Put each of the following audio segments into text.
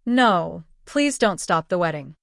No, please don't stop the wedding.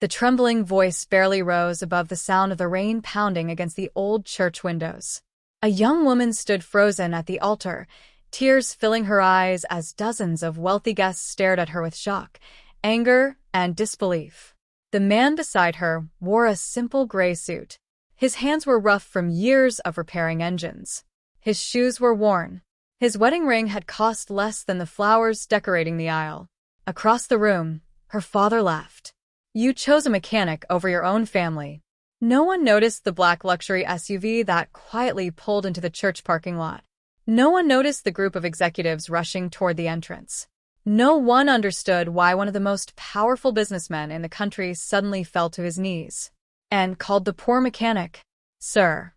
The trembling voice barely rose above the sound of the rain pounding against the old church windows. A young woman stood frozen at the altar, tears filling her eyes as dozens of wealthy guests stared at her with shock, anger, and disbelief. The man beside her wore a simple gray suit. His hands were rough from years of repairing engines. His shoes were worn. His wedding ring had cost less than the flowers decorating the aisle. Across the room, her father laughed. You chose a mechanic over your own family. No one noticed the black luxury SUV that quietly pulled into the church parking lot. No one noticed the group of executives rushing toward the entrance. No one understood why one of the most powerful businessmen in the country suddenly fell to his knees and called the poor mechanic, Sir.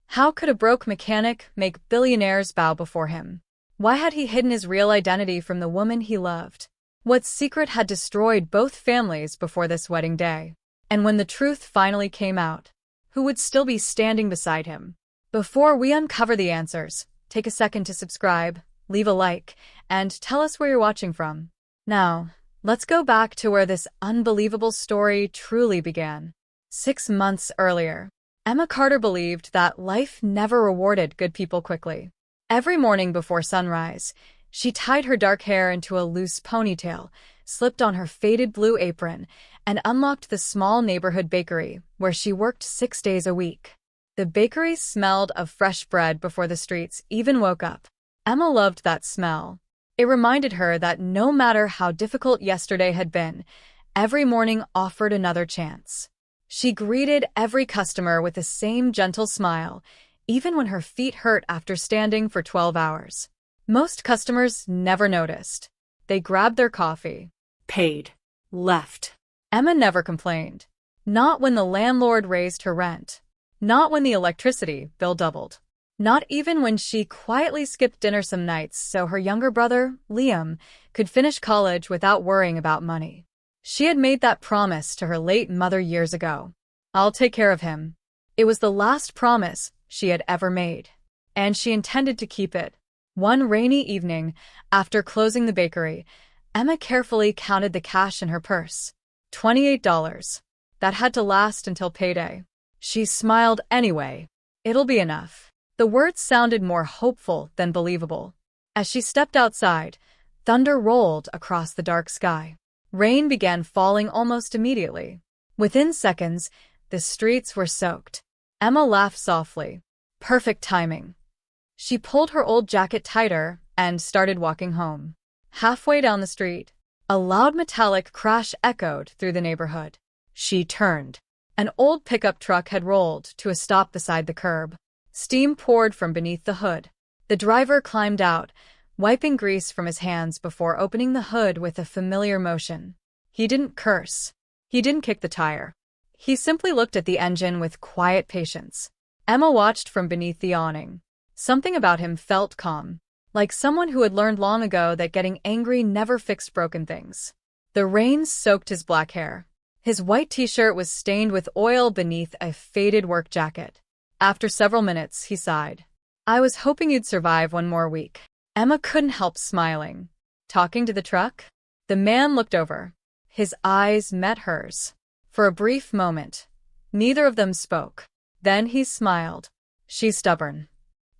How could a broke mechanic make billionaires bow before him? Why had he hidden his real identity from the woman he loved? What secret had destroyed both families before this wedding day? And when the truth finally came out, who would still be standing beside him? Before we uncover the answers, take a second to subscribe, leave a like, and tell us where you're watching from. Now, let's go back to where this unbelievable story truly began. 6 months earlier, Emma Carter believed that life never rewarded good people quickly. Every morning before sunrise, she tied her dark hair into a loose ponytail, slipped on her faded blue apron, and unlocked the small neighborhood bakery where she worked 6 days a week. The bakery smelled of fresh bread before the streets even woke up. Emma loved that smell. It reminded her that no matter how difficult yesterday had been, every morning offered another chance. She greeted every customer with the same gentle smile, even when her feet hurt after standing for 12 hours. Most customers never noticed. They grabbed their coffee, paid, left. Emma never complained. Not when the landlord raised her rent. Not when the electricity bill doubled. Not even when she quietly skipped dinner some nights so her younger brother, Liam, could finish college without worrying about money. She had made that promise to her late mother years ago. I'll take care of him. It was the last promise she had ever made, and she intended to keep it. One rainy evening, after closing the bakery, Emma carefully counted the cash in her purse. $28. That had to last until payday. She smiled anyway. It'll be enough. The words sounded more hopeful than believable. As she stepped outside, thunder rolled across the dark sky. Rain began falling almost immediately. Within seconds, the streets were soaked. Emma laughed softly. Perfect timing. She pulled her old jacket tighter and started walking home. Halfway down the street, a loud metallic crash echoed through the neighborhood. She turned. An old pickup truck had rolled to a stop beside the curb. Steam poured from beneath the hood. The driver climbed out, wiping grease from his hands before opening the hood with a familiar motion. He didn't curse. He didn't kick the tire. He simply looked at the engine with quiet patience. Emma watched from beneath the awning. Something about him felt calm, like someone who had learned long ago that getting angry never fixed broken things. The rain soaked his black hair. His white t-shirt was stained with oil beneath a faded work jacket. After several minutes, he sighed. I was hoping you'd survive one more week. Emma couldn't help smiling. Talking to the truck? The man looked over. His eyes met hers. For a brief moment, neither of them spoke. Then he smiled. She's stubborn.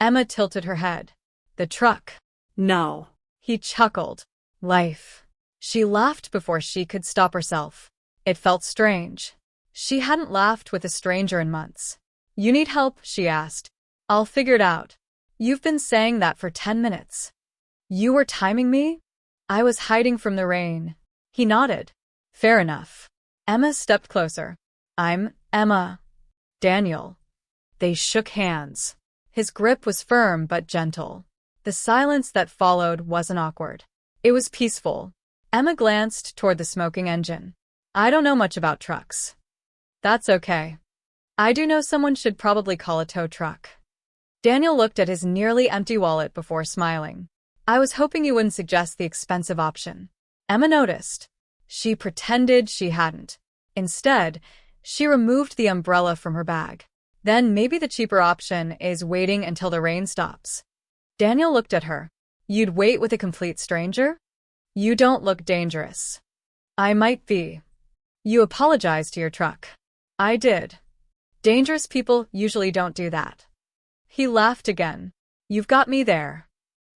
Emma tilted her head. The truck. No. He chuckled. Life. She laughed before she could stop herself. It felt strange. She hadn't laughed with a stranger in months. You need help? She asked. I'll figure it out. You've been saying that for 10 minutes. You were timing me? I was hiding from the rain. He nodded. Fair enough. Emma stepped closer. I'm Emma. Daniel. They shook hands. His grip was firm but gentle. The silence that followed wasn't awkward. It was peaceful. Emma glanced toward the smoking engine. I don't know much about trucks. That's okay. I do know someone should probably call a tow truck. Daniel looked at his nearly empty wallet before smiling. I was hoping you wouldn't suggest the expensive option. Emma noticed. She pretended she hadn't. Instead, she removed the umbrella from her bag. Then maybe the cheaper option is waiting until the rain stops. Daniel looked at her. You'd wait with a complete stranger? You don't look dangerous. I might be. You apologized to your truck. I did. Dangerous people usually don't do that. He laughed again. You've got me there.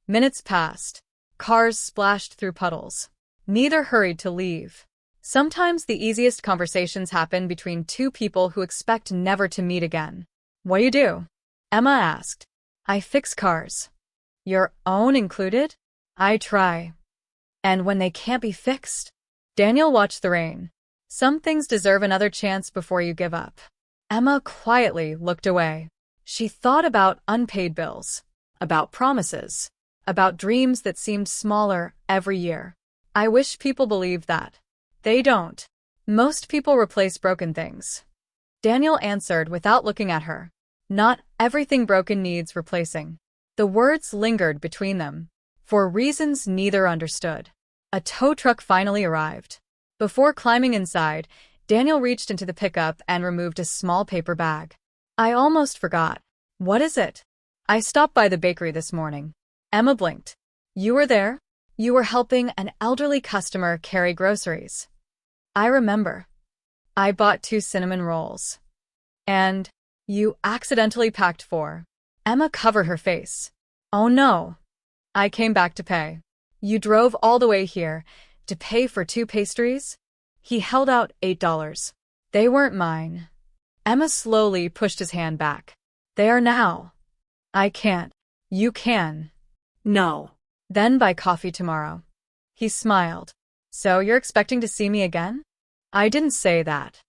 Minutes passed. Cars splashed through puddles. Neither hurried to leave. Sometimes the easiest conversations happen between two people who expect never to meet again. What do you do? Emma asked. I fix cars. Your own included? I try. And when they can't be fixed? Daniel watched the rain. Some things deserve another chance before you give up. Emma quietly looked away. She thought about unpaid bills, about promises, about dreams that seemed smaller every year. I wish people believed that. They don't. Most people replace broken things. Daniel answered without looking at her. Not everything broken needs replacing. The words lingered between them, for reasons neither understood. A tow truck finally arrived. Before climbing inside, Daniel reached into the pickup and removed a small paper bag. I almost forgot. What is it? I stopped by the bakery this morning. Emma blinked. You were there? You were helping an elderly customer carry groceries. I remember. I bought 2 cinnamon rolls. And you accidentally packed 4. Emma covered her face. Oh no. I came back to pay. You drove all the way here to pay for 2 pastries? He held out $8. They weren't mine. Emma slowly pushed his hand back. They are now. I can't. You can. No. Then buy coffee tomorrow. He smiled. So you're expecting to see me again? I didn't say that.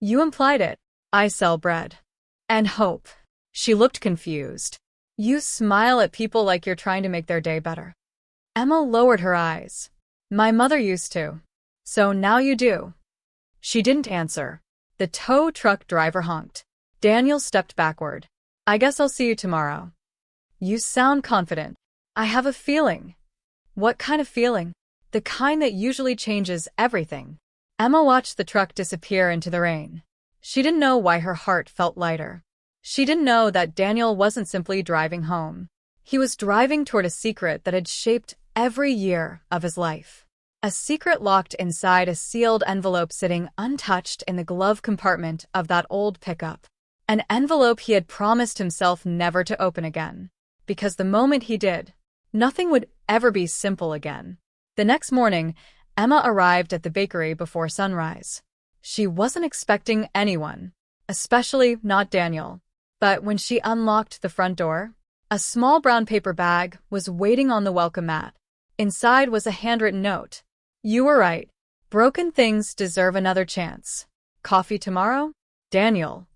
You implied it. I sell bread. And hope. She looked confused. You smile at people like you're trying to make their day better. Emma lowered her eyes. My mother used to. So now you do. She didn't answer. The tow truck driver honked. Daniel stepped backward. I guess I'll see you tomorrow. You sound confident. I have a feeling. What kind of feeling? The kind that usually changes everything. Emma watched the truck disappear into the rain. She didn't know why her heart felt lighter. She didn't know that Daniel wasn't simply driving home. He was driving toward a secret that had shaped every year of his life. A secret locked inside a sealed envelope sitting untouched in the glove compartment of that old pickup. An envelope he had promised himself never to open again. Because the moment he did, nothing would ever be simple again. The next morning, Emma arrived at the bakery before sunrise. She wasn't expecting anyone, especially not Daniel. But when she unlocked the front door, a small brown paper bag was waiting on the welcome mat. Inside was a handwritten note. You were right. Broken things deserve another chance. Coffee tomorrow? Daniel.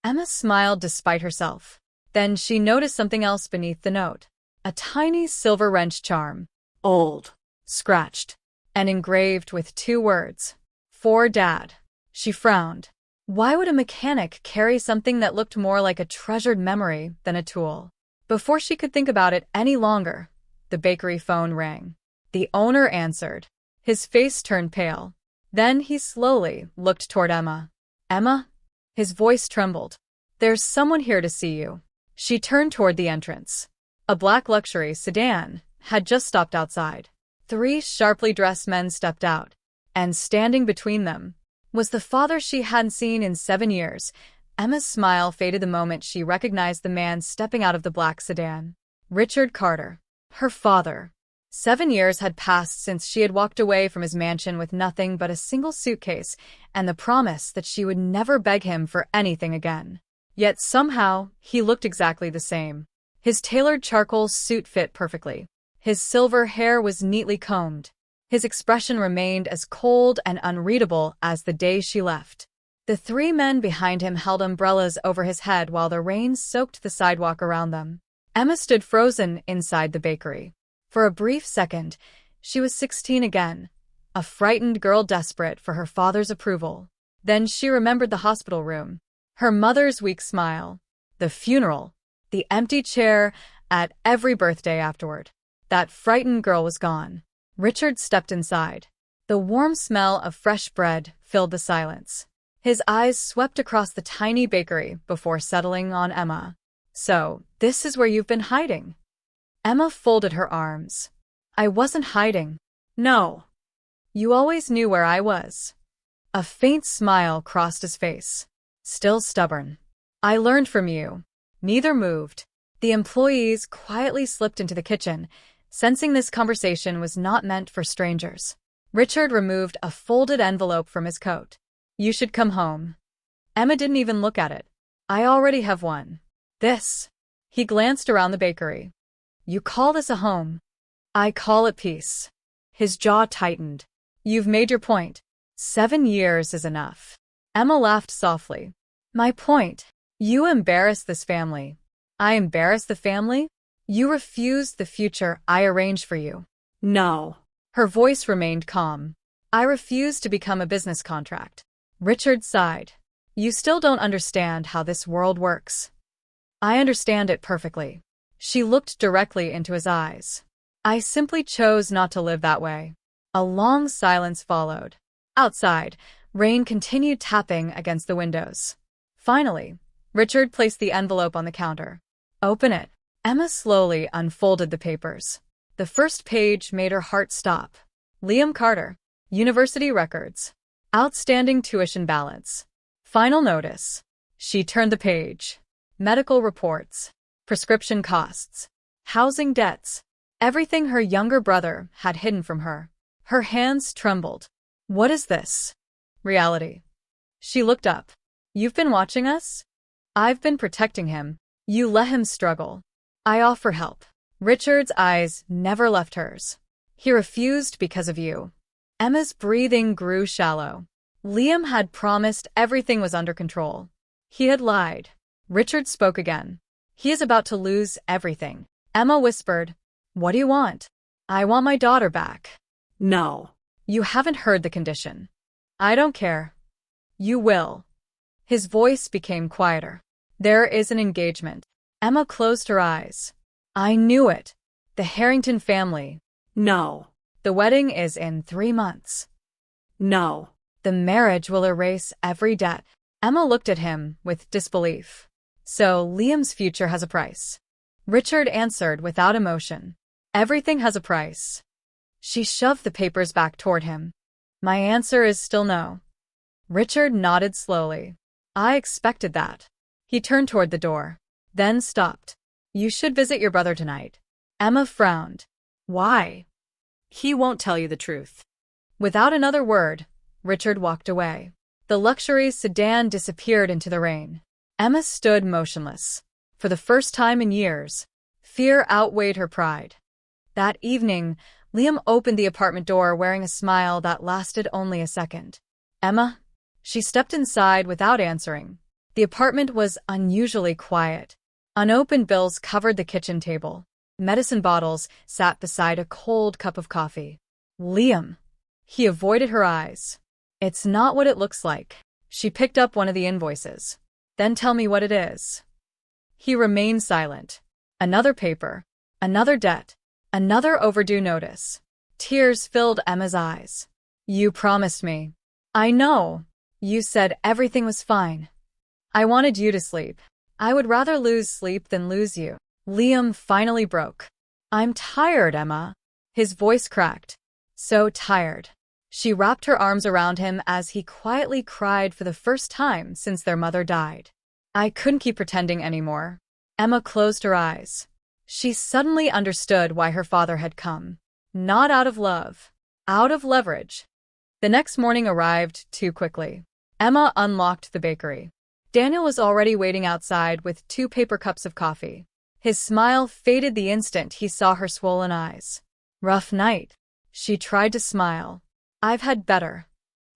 Emma smiled despite herself. Then she noticed something else beneath the note. A tiny silver wrench charm. Old. Scratched. And engraved with 2 words. For Dad. She frowned. Why would a mechanic carry something that looked more like a treasured memory than a tool? Before she could think about it any longer, the bakery phone rang. The owner answered. His face turned pale. Then he slowly looked toward Emma. Emma? His voice trembled. There's someone here to see you. She turned toward the entrance. A black luxury sedan had just stopped outside. 3 sharply dressed men stepped out, and standing between them was the father she hadn't seen in 7 years. Emma's smile faded the moment she recognized the man stepping out of the black sedan. Richard Carter. Her father. 7 years had passed since she had walked away from his mansion with nothing but a single suitcase and the promise that she would never beg him for anything again. Yet somehow, he looked exactly the same. His tailored charcoal suit fit perfectly. His silver hair was neatly combed. His expression remained as cold and unreadable as the day she left. The 3 men behind him held umbrellas over his head while the rain soaked the sidewalk around them. Emma stood frozen inside the bakery. For a brief second, she was 16 again, a frightened girl desperate for her father's approval. Then she remembered the hospital room, her mother's weak smile, the funeral, the empty chair at every birthday afterward. That frightened girl was gone. Richard stepped inside. The warm smell of fresh bread filled the silence. His eyes swept across the tiny bakery before settling on Emma. So, this is where you've been hiding? Emma folded her arms. I wasn't hiding. No. You always knew where I was. A faint smile crossed his face. Still stubborn. I learned from you. Neither moved. The employees quietly slipped into the kitchen, sensing this conversation was not meant for strangers. Richard removed a folded envelope from his coat. You should come home. Emma didn't even look at it. I already have one. This. He glanced around the bakery. You call this a home? I call it peace. His jaw tightened. You've made your point. 7 years is enough. Emma laughed softly. My point. You embarrass this family. I embarrass the family? You refuse the future I arranged for you. No. Her voice remained calm. I refuse to become a business contract. Richard sighed. You still don't understand how this world works. I understand it perfectly. She looked directly into his eyes. I simply chose not to live that way. A long silence followed. Outside, rain continued tapping against the windows. Finally, Richard placed the envelope on the counter. Open it. Emma slowly unfolded the papers. The first page made her heart stop. Liam Carter. University records. Outstanding tuition balance. Final notice. She turned the page. Medical reports. Prescription costs. Housing debts. Everything her younger brother had hidden from her. Her hands trembled. What is this? Reality. She looked up. You've been watching us? I've been protecting him. You let him struggle. I offer help. Richard's eyes never left hers. He refused because of you. Emma's breathing grew shallow. Liam had promised everything was under control. He had lied. Richard spoke again. He is about to lose everything. Emma whispered, What do you want? I want my daughter back. No. You haven't heard the condition. I don't care. You will. His voice became quieter. There is an engagement. Emma closed her eyes. I knew it. The Harrington family. No. The wedding is in 3 months. No. The marriage will erase every debt. Emma looked at him with disbelief. So Liam's future has a price. Richard answered without emotion. Everything has a price. She shoved the papers back toward him. My answer is still no. Richard nodded slowly. I expected that. He turned toward the door, then stopped. You should visit your brother tonight. Emma frowned. Why? He won't tell you the truth. Without another word, Richard walked away. The luxury sedan disappeared into the rain. Emma stood motionless. For the first time in years, fear outweighed her pride. That evening, Liam opened the apartment door wearing a smile that lasted only a second. Emma? She stepped inside without answering. The apartment was unusually quiet. Unopened bills covered the kitchen table. Medicine bottles sat beside a cold cup of coffee. Liam. He avoided her eyes. It's not what it looks like. She picked up one of the invoices. Then tell me what it is. He remained silent. Another paper. Another debt. Another overdue notice. Tears filled Emma's eyes. You promised me. I know. You said everything was fine. I wanted you to sleep. I would rather lose sleep than lose you. Liam finally broke. I'm tired, Emma. His voice cracked. So tired. She wrapped her arms around him as he quietly cried for the first time since their mother died. I couldn't keep pretending anymore. Emma closed her eyes. She suddenly understood why her father had come. Not out of love. Out of leverage. The next morning arrived too quickly. Emma unlocked the bakery. Daniel was already waiting outside with 2 paper cups of coffee. His smile faded the instant he saw her swollen eyes. Rough night. She tried to smile. I've had better.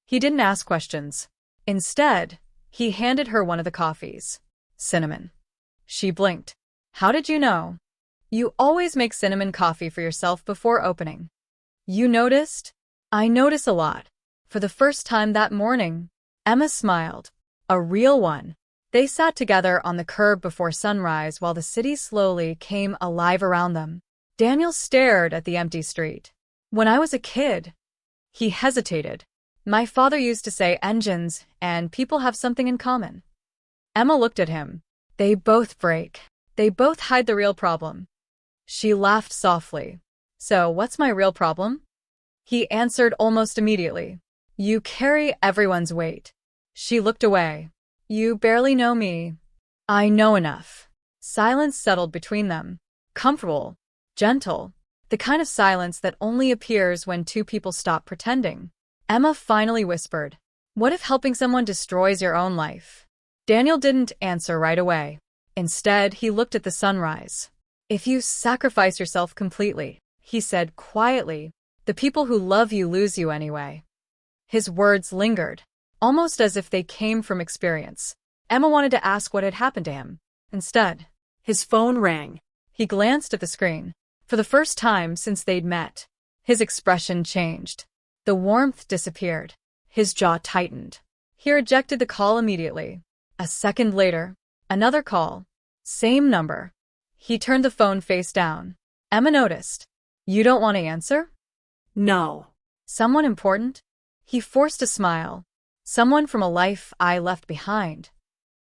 He didn't ask questions. Instead, he handed her one of the coffees. Cinnamon. She blinked. How did you know? You always make cinnamon coffee for yourself before opening. You noticed? I notice a lot. For the first time that morning, Emma smiled. A real one. They sat together on the curb before sunrise while the city slowly came alive around them. Daniel stared at the empty street. When I was a kid, he hesitated. My father used to say engines and people have something in common. Emma looked at him. They both break. They both hide the real problem. She laughed softly. So what's my real problem? He answered almost immediately. You carry everyone's weight. She looked away. You barely know me. I know enough. Silence settled between them. Comfortable. Gentle. The kind of silence that only appears when two people stop pretending. Emma finally whispered, "What if helping someone destroys your own life?" Daniel didn't answer right away. Instead, he looked at the sunrise. "If you sacrifice yourself completely," he said quietly, "the people who love you lose you anyway." His words lingered, almost as if they came from experience. Emma wanted to ask what had happened to him. Instead, his phone rang. He glanced at the screen. For the first time since they'd met, his expression changed. The warmth disappeared. His jaw tightened. He rejected the call immediately. A second later, another call. Same number. He turned the phone face down. Emma noticed. "You don't want to answer?" No. "Someone important?" He forced a smile. "Someone from a life I left behind."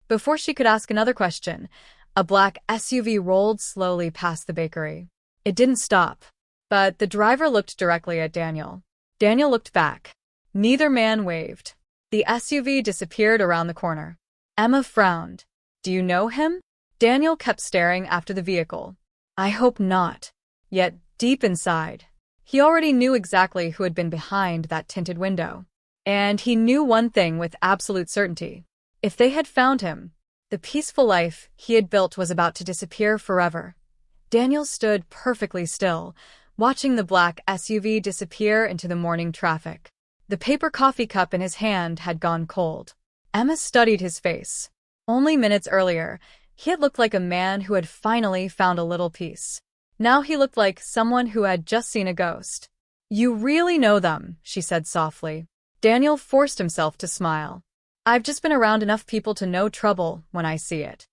Before she could ask another question, a black SUV rolled slowly past the bakery. It didn't stop, but the driver looked directly at Daniel. Daniel looked back. Neither man waved. The SUV disappeared around the corner. Emma frowned. "Do you know him?" Daniel kept staring after the vehicle. "I hope not." Yet, deep inside, he already knew exactly who had been behind that tinted window. And he knew one thing with absolute certainty. If they had found him, the peaceful life he had built was about to disappear forever. Daniel stood perfectly still, watching the black SUV disappear into the morning traffic. The paper coffee cup in his hand had gone cold. Emma studied his face. Only minutes earlier, he had looked like a man who had finally found a little peace. Now he looked like someone who had just seen a ghost. "You really know them," she said softly. Daniel forced himself to smile. "I've just been around enough people to know trouble when I see it."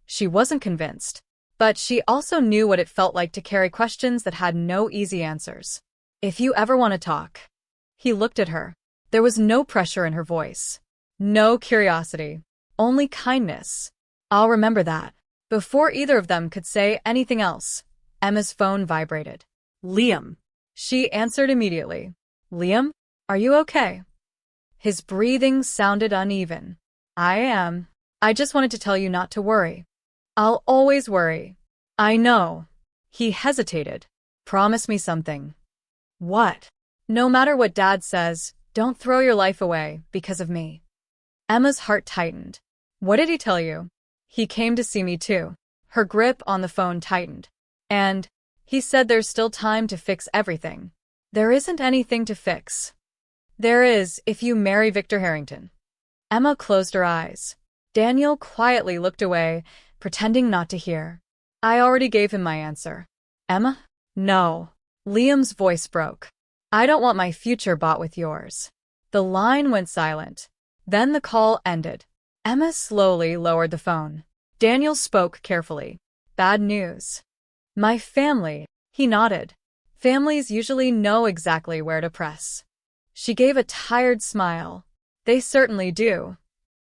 She wasn't convinced, but she also knew what it felt like to carry questions that had no easy answers. "If you ever want to talk." He looked at her. There was no pressure in her voice. No curiosity. Only kindness. "I'll remember that." Before either of them could say anything else, Emma's phone vibrated. Liam. She answered immediately. "Liam? Are you okay?" His breathing sounded uneven. "I am. I just wanted to tell you not to worry." "I'll always worry." "I know." He hesitated. "Promise me something." "What?" "No matter what Dad says, don't throw your life away because of me." Emma's heart tightened. "What did he tell you?" "He came to see me too." Her grip on the phone tightened. "And he said there's still time to fix everything." "There isn't anything to fix." "There is if you marry Victor Harrington." Emma closed her eyes. Daniel quietly looked away, pretending not to hear. "I already gave him my answer." "Emma?" "No." Liam's voice broke. "I don't want my future bought with yours." The line went silent. Then the call ended. Emma slowly lowered the phone. Daniel spoke carefully. "Bad news." "My family." He nodded. Families usually know exactly where to press. She gave a tired smile. "They certainly do."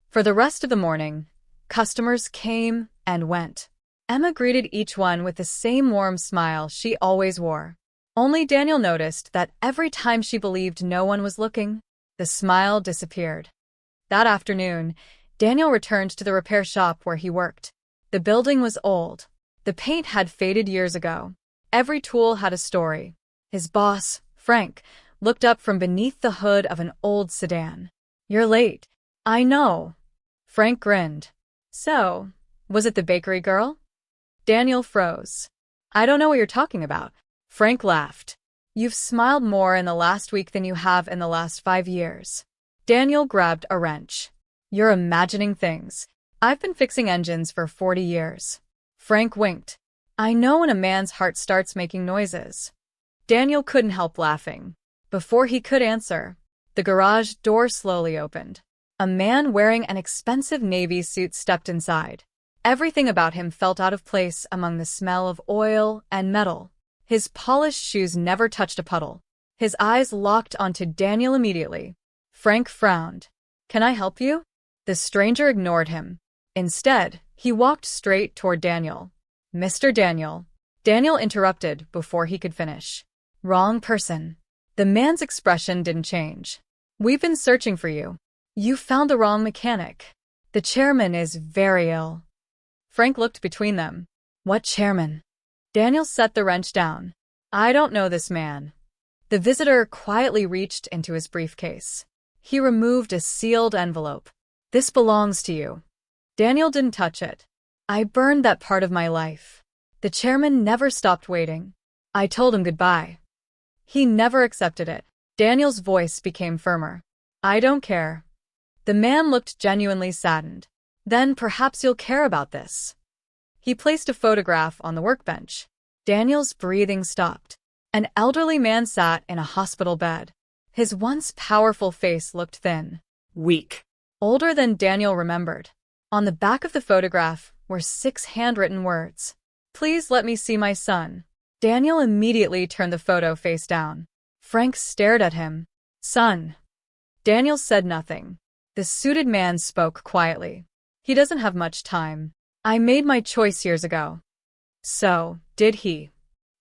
For the rest of the morning, customers came and went. Emma greeted each one with the same warm smile she always wore. Only Daniel noticed that every time she believed no one was looking, the smile disappeared. That afternoon, Daniel returned to the repair shop where he worked. The building was old. The paint had faded years ago. Every tool had a story. His boss, Frank, looked up from beneath the hood of an old sedan. "You're late." "I know." Frank grinned. "So, was it the bakery girl?" Daniel froze. "I don't know what you're talking about." Frank laughed. "You've smiled more in the last week than you have in the last 5 years." Daniel grabbed a wrench. "You're imagining things. I've been fixing engines for 40 years. Frank winked. "I know when a man's heart starts making noises." Daniel couldn't help laughing. Before he could answer, the garage door slowly opened. A man wearing an expensive navy suit stepped inside. Everything about him felt out of place among the smell of oil and metal. His polished shoes never touched a puddle. His eyes locked onto Daniel immediately. Frank frowned. "Can I help you?" The stranger ignored him. Instead, he walked straight toward Daniel. "Mr. Daniel." Daniel interrupted before he could finish. "Wrong person." The man's expression didn't change. We've been searching for you. You found the wrong mechanic. The chairman is very ill. Frank looked between them. What chairman? Daniel set the wrench down. I don't know this man. The visitor quietly reached into his briefcase. He removed a sealed envelope. This belongs to you. Daniel didn't touch it. I burned that part of my life. The chairman never stopped waiting. I told him goodbye. He never accepted it. Daniel's voice became firmer. I don't care. The man looked genuinely saddened. Then perhaps you'll care about this. He placed a photograph on the workbench. Daniel's breathing stopped. An elderly man sat in a hospital bed. His once powerful face looked thin. Weak. Older than Daniel remembered. On the back of the photograph were 6 handwritten words. Please let me see my son. Daniel immediately turned the photo face down. Frank stared at him. Son. Daniel said nothing. The suited man spoke quietly. He doesn't have much time. I made my choice years ago. So, did he?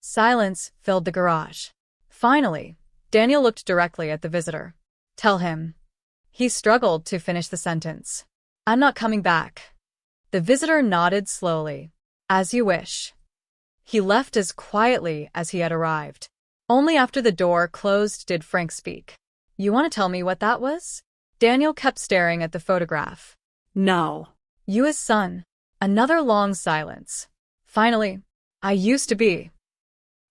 Silence filled the garage. Finally, Daniel looked directly at the visitor. Tell him. He struggled to finish the sentence. I'm not coming back. The visitor nodded slowly. As you wish. He left as quietly as he had arrived. Only after the door closed did Frank speak. You want to tell me what that was? Daniel kept staring at the photograph. No. You his son. Another long silence. Finally, I used to be.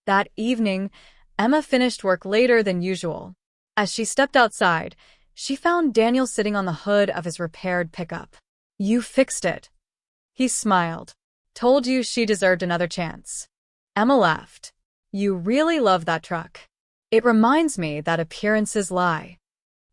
That evening, Emma finished work later than usual. As she stepped outside, she found Daniel sitting on the hood of his repaired pickup. You fixed it. He smiled. Told you she deserved another chance. Emma laughed. You really love that truck. It reminds me that appearances lie.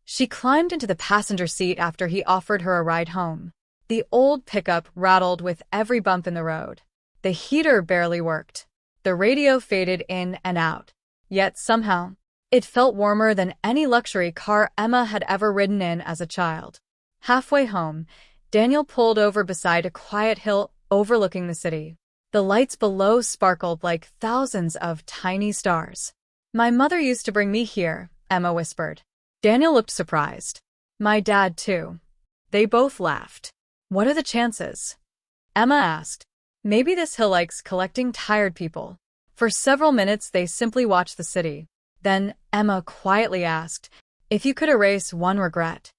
She climbed into the passenger seat after he offered her a ride home. The old pickup rattled with every bump in the road. The heater barely worked. The radio faded in and out. Yet somehow, it felt warmer than any luxury car Emma had ever ridden in as a child. Halfway home, Daniel pulled over beside a quiet hill overlooking the city. The lights below sparkled like thousands of tiny stars. My mother used to bring me here, Emma whispered. Daniel looked surprised. My dad, too. They both laughed. What are the chances? Emma asked. Maybe this hill likes collecting tired people. For several minutes they simply watched the city. Then Emma quietly asked, if you could erase one regret.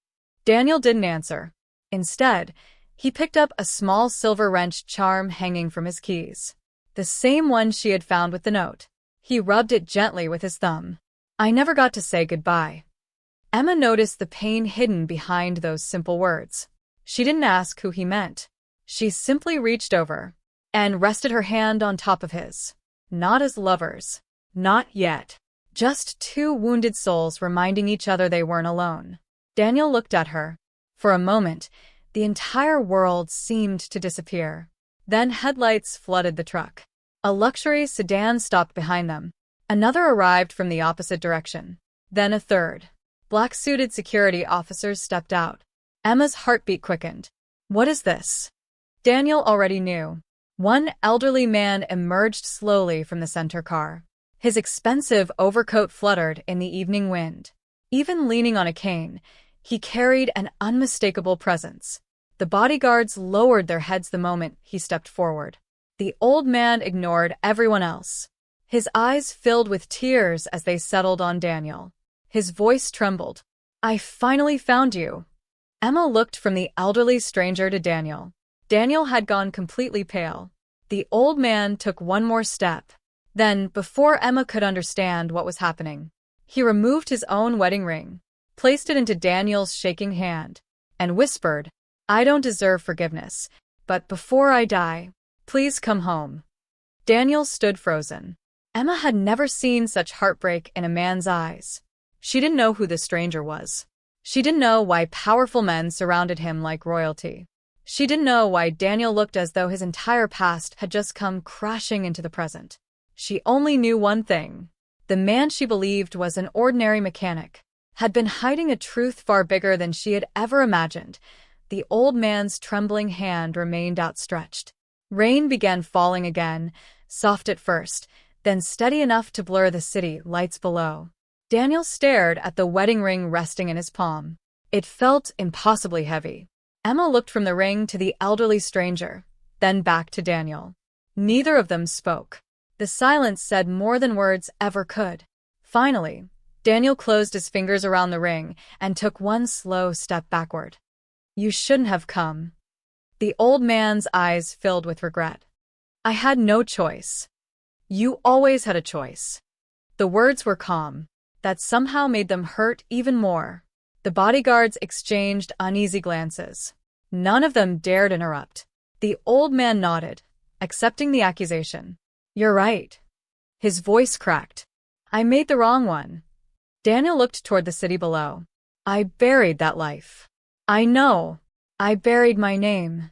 Daniel didn't answer. Instead, he picked up a small silver wrench charm hanging from his keys. The same one she had found with the note. He rubbed it gently with his thumb. I never got to say goodbye. Emma noticed the pain hidden behind those simple words. She didn't ask who he meant. She simply reached over and rested her hand on top of his. Not as lovers. Not yet. Just 2 wounded souls reminding each other they weren't alone. Daniel looked at her. For a moment, the entire world seemed to disappear. Then headlights flooded the truck. A luxury sedan stopped behind them. Another arrived from the opposite direction. Then a third. Black-suited security officers stepped out. Emma's heartbeat quickened. What is this? Daniel already knew. One elderly man emerged slowly from the center car. His expensive overcoat fluttered in the evening wind. Even leaning on a cane, he carried an unmistakable presence. The bodyguards lowered their heads the moment he stepped forward. The old man ignored everyone else. His eyes filled with tears as they settled on Daniel. His voice trembled. I finally found you. Emma looked from the elderly stranger to Daniel. Daniel had gone completely pale. The old man took one more step. Then, before Emma could understand what was happening, he removed his own wedding ring, placed it into Daniel's shaking hand, and whispered, I don't deserve forgiveness, but before I die, please come home. Daniel stood frozen. Emma had never seen such heartbreak in a man's eyes. She didn't know who the stranger was. She didn't know why powerful men surrounded him like royalty. She didn't know why Daniel looked as though his entire past had just come crashing into the present. She only knew one thing. The man she believed was an ordinary mechanic had been hiding a truth far bigger than she had ever imagined. The old man's trembling hand remained outstretched. Rain began falling again, soft at first, then steady enough to blur the city lights below. Daniel stared at the wedding ring resting in his palm. It felt impossibly heavy. Emma looked from the ring to the elderly stranger, then back to Daniel. Neither of them spoke. The silence said more than words ever could. Finally, Daniel closed his fingers around the ring and took one slow step backward. "You shouldn't have come." The old man's eyes filled with regret. "I had no choice." "You always had a choice." The words were calm. That somehow made them hurt even more. The bodyguards exchanged uneasy glances. None of them dared interrupt. The old man nodded, accepting the accusation. "You're right." His voice cracked. "I made the wrong one." Daniel looked toward the city below. "I buried that life. I know. I buried my name.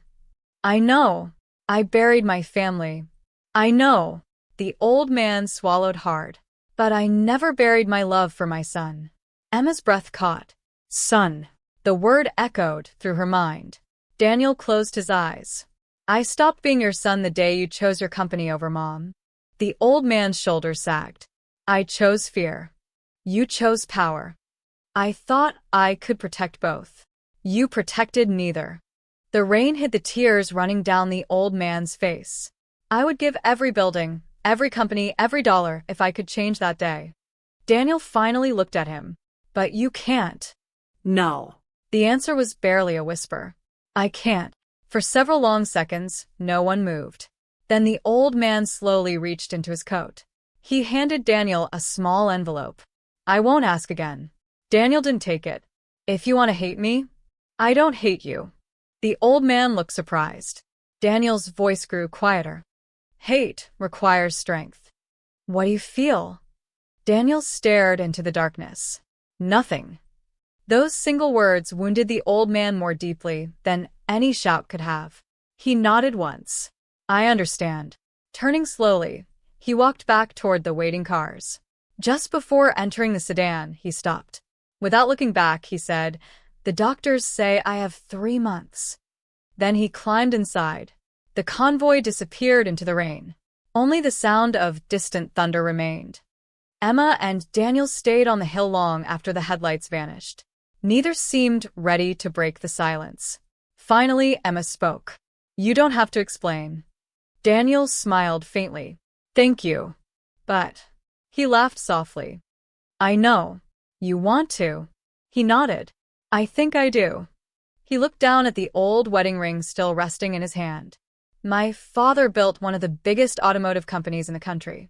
I know. I buried my family. I know." The old man swallowed hard. "But I never buried my love for my son." Emma's breath caught. "Son." The word echoed through her mind. Daniel closed his eyes. "I stopped being your son the day you chose your company over Mom." The old man's shoulders sagged. "I chose fear. You chose power. I thought I could protect both. You protected neither." The rain hid the tears running down the old man's face. "I would give every building, every company, every dollar if I could change that day." Daniel finally looked at him. "But you can't." No. The answer was barely a whisper. "I can't." For several long seconds, no one moved. Then the old man slowly reached into his coat. He handed Daniel a small envelope. "I won't ask again." Daniel didn't take it. "If you want to hate me, I don't hate you." The old man looked surprised. Daniel's voice grew quieter. "Hate requires strength." "What do you feel?" Daniel stared into the darkness. "Nothing." Those single words wounded the old man more deeply than any shout could have. He nodded once. "I understand." Turning slowly, he walked back toward the waiting cars. Just before entering the sedan, he stopped. Without looking back, he said, "The doctors say I have 3 months." Then he climbed inside. The convoy disappeared into the rain. Only the sound of distant thunder remained. Emma and Daniel stayed on the hill long after the headlights vanished. Neither seemed ready to break the silence. Finally, Emma spoke. "You don't have to explain." Daniel smiled faintly. "Thank you. But..." He laughed softly. "I know. You want to." He nodded. "I think I do." He looked down at the old wedding ring still resting in his hand. "My father built one of the biggest automotive companies in the country."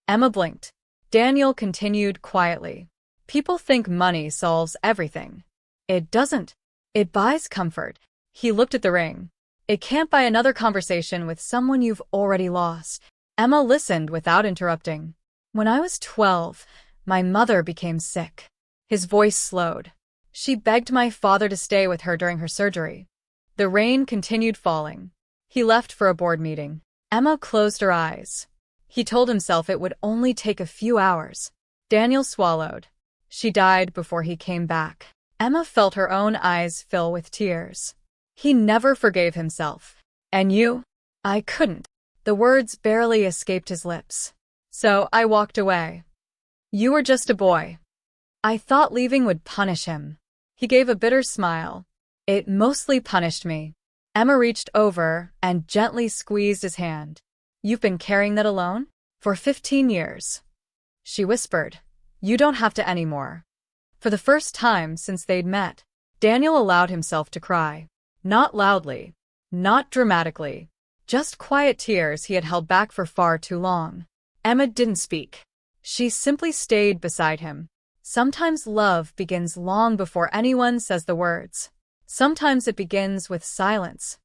Emma blinked. Daniel continued quietly. "People think money solves everything. It doesn't. It buys comfort." He looked at the ring. "It can't buy another conversation with someone you've already lost." Emma listened without interrupting. "When I was 12, my mother became sick." His voice slowed. "She begged my father to stay with her during her surgery." The rain continued falling. He left for a board meeting. Emma closed her eyes. He told himself it would only take a few hours. Daniel swallowed. "She died before he came back." Emma felt her own eyes fill with tears. He never forgave himself. "And you?" "I couldn't." The words barely escaped his lips. "So I walked away." "You were just a boy." "I thought leaving would punish him." He gave a bitter smile. "It mostly punished me." Emma reached over and gently squeezed his hand. "You've been carrying that alone? For 15 years." She whispered, "You don't have to anymore." For the first time since they'd met, Daniel allowed himself to cry. Not loudly, not dramatically, just quiet tears he had held back for far too long. Emma didn't speak. She simply stayed beside him. Sometimes love begins long before anyone says the words. Sometimes it begins with silence.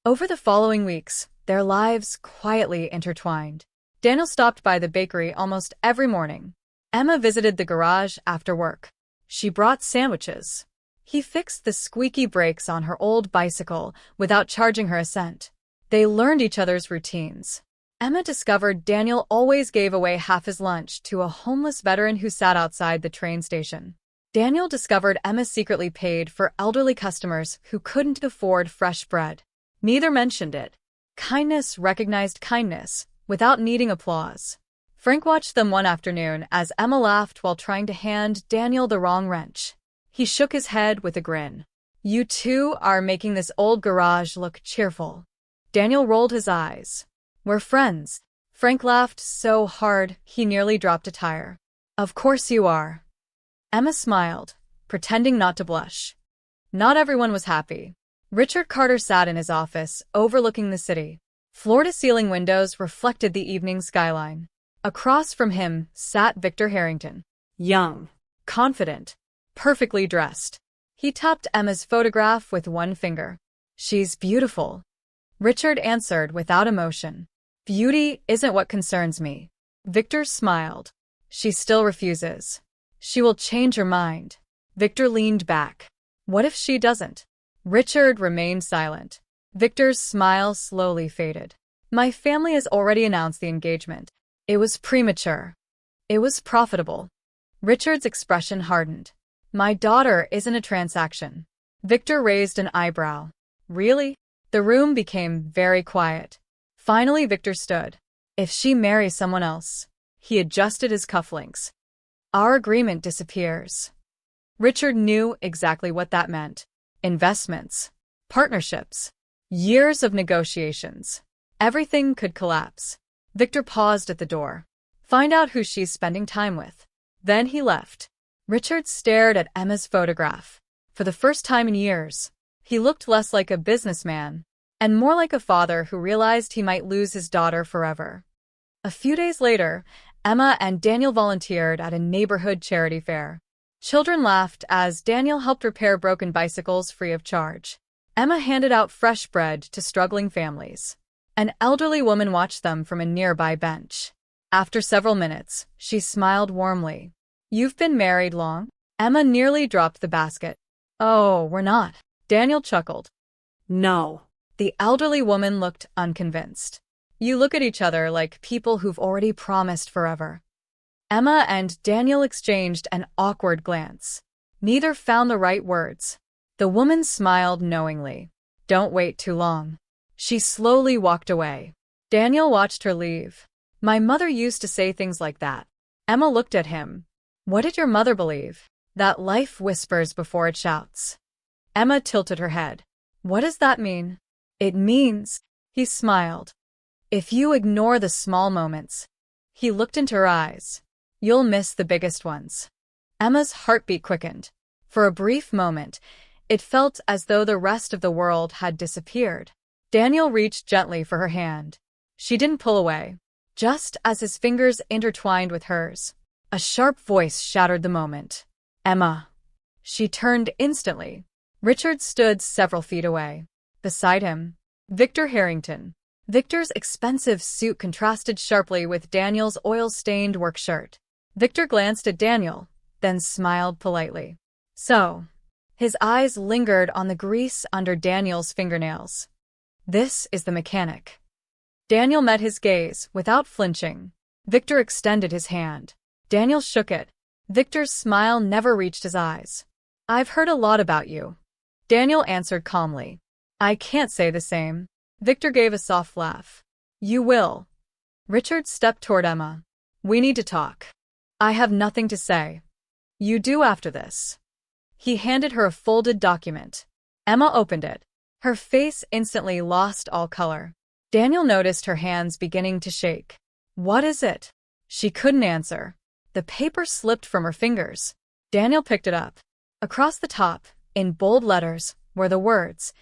Over the following weeks, their lives quietly intertwined. Daniel stopped by the bakery almost every morning. Emma visited the garage after work. She brought sandwiches. He fixed the squeaky brakes on her old bicycle without charging her a cent. They learned each other's routines. Emma discovered Daniel always gave away half his lunch to a homeless veteran who sat outside the train station. Daniel discovered Emma secretly paid for elderly customers who couldn't afford fresh bread. Neither mentioned it. Kindness recognized kindness, without needing applause. Frank watched them one afternoon as Emma laughed while trying to hand Daniel the wrong wrench. He shook his head with a grin. You two are making this old garage look cheerful. Daniel rolled his eyes. We're friends. Frank laughed so hard he nearly dropped a tire. Of course you are. Emma smiled, pretending not to blush. Not everyone was happy. Richard Carter sat in his office, overlooking the city. Floor-to-ceiling windows reflected the evening skyline. Across from him sat Victor Harrington. Young. Confident. Perfectly dressed. He tapped Emma's photograph with one finger. She's beautiful. Richard answered without emotion. Beauty isn't what concerns me. Victor smiled. She still refuses. She will change her mind. Victor leaned back. What if she doesn't? Richard remained silent. Victor's smile slowly faded. My family has already announced the engagement. It was premature. It was profitable. Richard's expression hardened. My daughter isn't a transaction. Victor raised an eyebrow. Really? The room became very quiet. Finally, Victor stood. If she marries someone else. He adjusted his cufflinks. Our agreement disappears. Richard knew exactly what that meant. Investments. Partnerships. Years of negotiations. Everything could collapse. Victor paused at the door. Find out who she's spending time with. Then he left. Richard stared at Emma's photograph. For the first time in years, he looked less like a businessman and more like a father who realized he might lose his daughter forever. A few days later, Emma and Daniel volunteered at a neighborhood charity fair. Children laughed as Daniel helped repair broken bicycles free of charge. Emma handed out fresh bread to struggling families. An elderly woman watched them from a nearby bench. After several minutes, she smiled warmly. You've been married long? Emma nearly dropped the basket. Oh, we're not. Daniel chuckled. No. The elderly woman looked unconvinced. You look at each other like people who've already promised forever. Emma and Daniel exchanged an awkward glance. Neither found the right words. The woman smiled knowingly. Don't wait too long. She slowly walked away. Daniel watched her leave. My mother used to say things like that. Emma looked at him. What did your mother believe? That life whispers before it shouts. Emma tilted her head. What does that mean? It means, he smiled. If you ignore the small moments. He looked into her eyes. You'll miss the biggest ones. Emma's heartbeat quickened. For a brief moment, it felt as though the rest of the world had disappeared. Daniel reached gently for her hand. She didn't pull away. Just as his fingers intertwined with hers, a sharp voice shattered the moment. Emma. She turned instantly. Richard stood several feet away. Beside him, Victor Harrington. Victor's expensive suit contrasted sharply with Daniel's oil-stained work shirt. Victor glanced at Daniel, then smiled politely. So, his eyes lingered on the grease under Daniel's fingernails. This is the mechanic. Daniel met his gaze without flinching. Victor extended his hand. Daniel shook it. Victor's smile never reached his eyes. I've heard a lot about you. Daniel answered calmly. I can't say the same. Victor gave a soft laugh. You will. Richard stepped toward Emma. We need to talk. I have nothing to say. You do after this. He handed her a folded document. Emma opened it. Her face instantly lost all color. Daniel noticed her hands beginning to shake. What is it? She couldn't answer. The paper slipped from her fingers. Daniel picked it up. Across the top, in bold letters, were the words,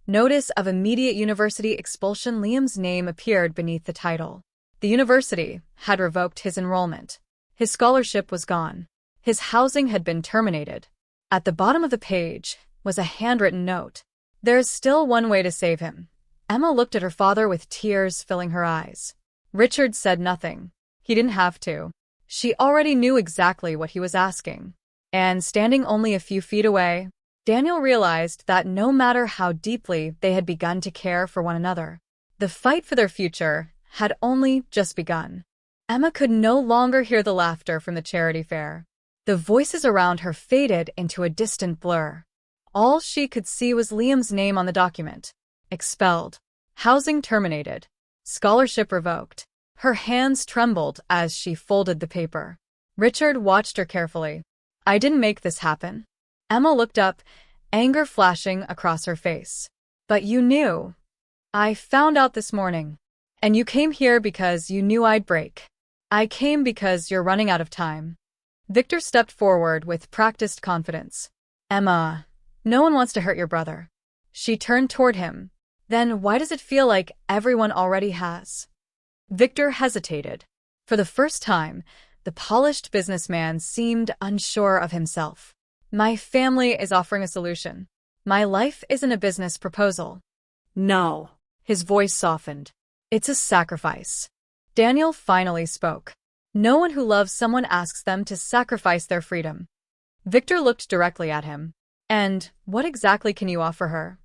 Notice of immediate university expulsion. Liam's name appeared beneath the title. The university had revoked his enrollment. His scholarship was gone. His housing had been terminated. At the bottom of the page was a handwritten note. There is still one way to save him. Emma looked at her father with tears filling her eyes. Richard said nothing. He didn't have to. She already knew exactly what he was asking. And standing only a few feet away, Daniel realized that no matter how deeply they had begun to care for one another, the fight for their future had only just begun. Emma could no longer hear the laughter from the charity fair. The voices around her faded into a distant blur. All she could see was Liam's name on the document. Expelled. Housing terminated. Scholarship revoked. Her hands trembled as she folded the paper. Richard watched her carefully. I didn't make this happen. Emma looked up, anger flashing across her face. But you knew. I found out this morning. And you came here because you knew I'd break. I came because you're running out of time. Victor stepped forward with practiced confidence. Emma, no one wants to hurt your brother. She turned toward him. Then why does it feel like everyone already has? Victor hesitated. For the first time, the polished businessman seemed unsure of himself. My family is offering a solution. My life isn't a business proposal. No. His voice softened. It's a sacrifice. Daniel finally spoke. No one who loves someone asks them to sacrifice their freedom. Victor looked directly at him. And what exactly can you offer her?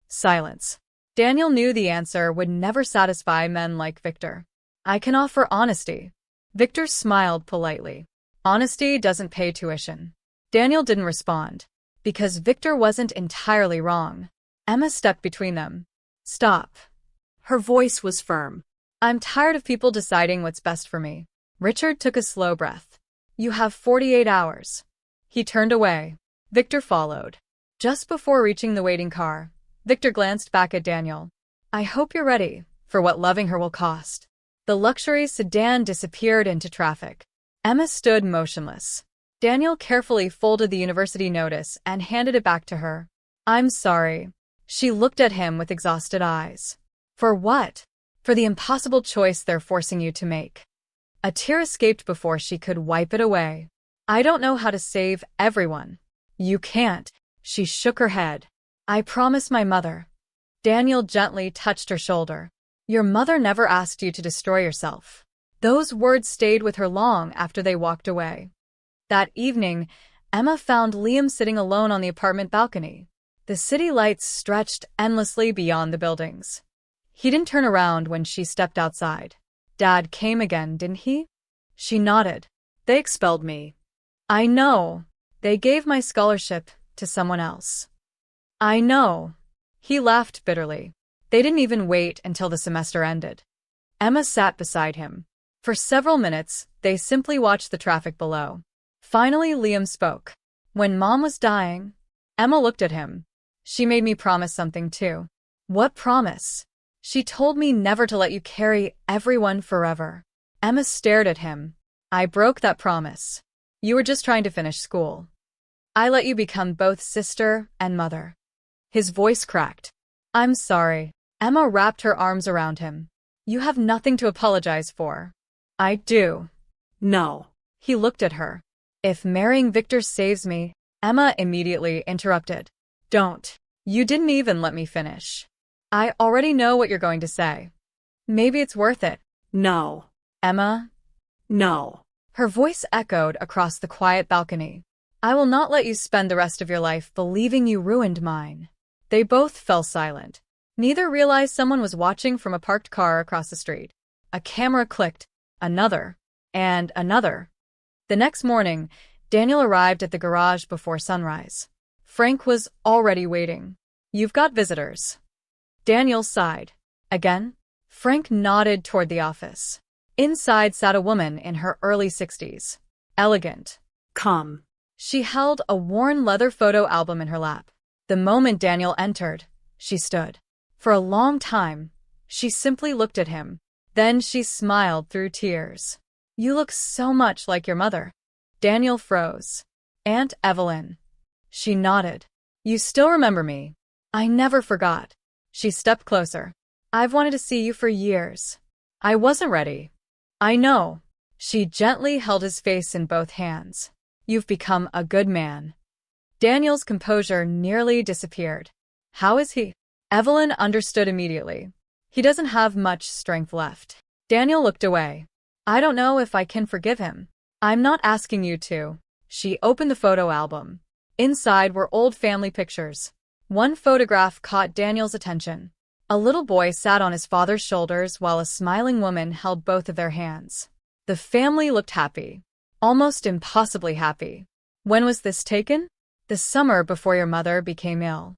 Silence. Daniel knew the answer would never satisfy men like Victor. I can offer honesty. Victor smiled politely. Honesty doesn't pay tuition. Daniel didn't respond. Because Victor wasn't entirely wrong. Emma stepped between them. Stop. Her voice was firm. I'm tired of people deciding what's best for me. Richard took a slow breath. You have 48 hours. He turned away. Victor followed. Just before reaching the waiting car, Victor glanced back at Daniel. I hope you're ready for what loving her will cost. The luxury sedan disappeared into traffic. Emma stood motionless. Daniel carefully folded the university notice and handed it back to her. I'm sorry. She looked at him with exhausted eyes. For what? For the impossible choice they're forcing you to make. A tear escaped before she could wipe it away. I don't know how to save everyone. You can't. She shook her head. I promise my mother. Daniel gently touched her shoulder. Your mother never asked you to destroy yourself. Those words stayed with her long after they walked away. That evening, Emma found Liam sitting alone on the apartment balcony. The city lights stretched endlessly beyond the buildings. He didn't turn around when she stepped outside. Dad came again, didn't he? She nodded. They expelled me. I know. They gave my scholarship to someone else. I know. He laughed bitterly. They didn't even wait until the semester ended. Emma sat beside him. For several minutes, they simply watched the traffic below. Finally, Liam spoke. When Mom was dying, Emma looked at him. She made me promise something too. What promise? She told me never to let you carry everyone forever. Emma stared at him. I broke that promise. You were just trying to finish school. I let you become both sister and mother. His voice cracked. I'm sorry. Emma wrapped her arms around him. You have nothing to apologize for. I do. No. He looked at her. If marrying Victor saves me, Emma immediately interrupted. Don't. You didn't even let me finish. I already know what you're going to say. Maybe it's worth it. No. Emma? No. Her voice echoed across the quiet balcony. I will not let you spend the rest of your life believing you ruined mine. They both fell silent. Neither realized someone was watching from a parked car across the street. A camera clicked. Another. And another. The next morning, Daniel arrived at the garage before sunrise. Frank was already waiting. You've got visitors. Daniel sighed. Again? Frank nodded toward the office. Inside sat a woman in her early 60s. Elegant. Come. She held a worn leather photo album in her lap. The moment Daniel entered, she stood. For a long time, she simply looked at him. Then she smiled through tears. You look so much like your mother. Daniel froze. Aunt Evelyn. She nodded. You still remember me. I never forgot. She stepped closer. I've wanted to see you for years. I wasn't ready. I know. She gently held his face in both hands. You've become a good man. Daniel's composure nearly disappeared. How is he? Evelyn understood immediately. He doesn't have much strength left. Daniel looked away. I don't know if I can forgive him. I'm not asking you to. She opened the photo album. Inside were old family pictures. One photograph caught Daniel's attention. A little boy sat on his father's shoulders while a smiling woman held both of their hands. The family looked happy. Almost impossibly happy. When was this taken? The summer before your mother became ill.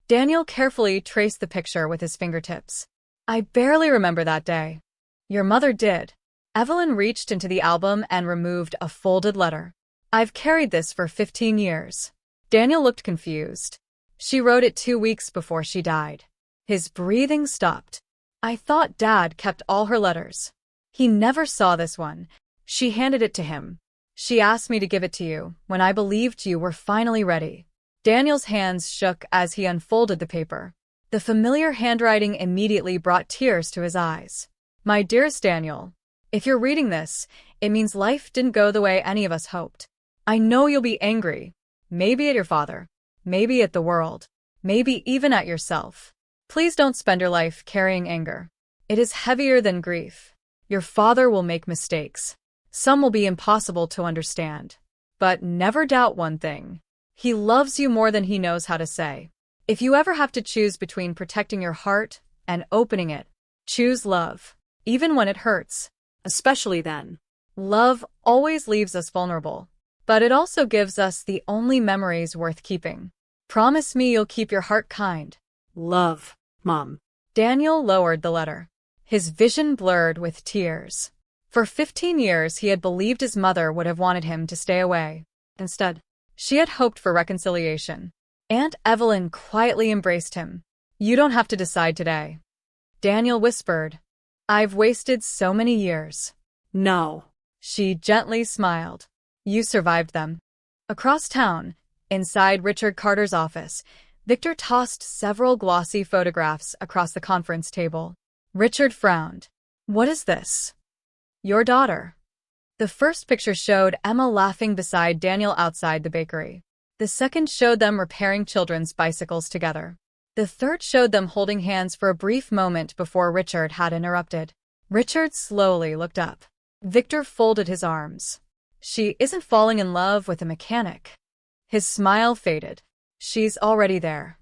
Daniel carefully traced the picture with his fingertips. I barely remember that day. Your mother did. Evelyn reached into the album and removed a folded letter. I've carried this for 15 years. Daniel looked confused. She wrote it 2 weeks before she died. His breathing stopped. I thought Dad kept all her letters. He never saw this one. She handed it to him. She asked me to give it to you when I believed you were finally ready. Daniel's hands shook as he unfolded the paper. The familiar handwriting immediately brought tears to his eyes. My dearest Daniel, if you're reading this, it means life didn't go the way any of us hoped. I know you'll be angry. Maybe at your father. Maybe at the world. Maybe even at yourself. Please don't spend your life carrying anger. It is heavier than grief. Your father will make mistakes. Some will be impossible to understand. But never doubt one thing. He loves you more than he knows how to say. If you ever have to choose between protecting your heart and opening it, choose love, even when it hurts. Especially then. Love always leaves us vulnerable, but it also gives us the only memories worth keeping. Promise me you'll keep your heart kind. Love, Mom. Daniel lowered the letter. His vision blurred with tears. For 15 years he had believed his mother would have wanted him to stay away. Instead, she had hoped for reconciliation. Aunt Evelyn quietly embraced him. You don't have to decide today. Daniel whispered. I've wasted so many years. No. She gently smiled. You survived them. Across town, inside Richard Carter's office, Victor tossed several glossy photographs across the conference table. Richard frowned. What is this? Your daughter. The first picture showed Emma laughing beside Daniel outside the bakery. The second showed them repairing children's bicycles together. The third showed them holding hands for a brief moment before Richard had interrupted. Richard slowly looked up. Victor folded his arms. She isn't falling in love with a mechanic. His smile faded. She's already there.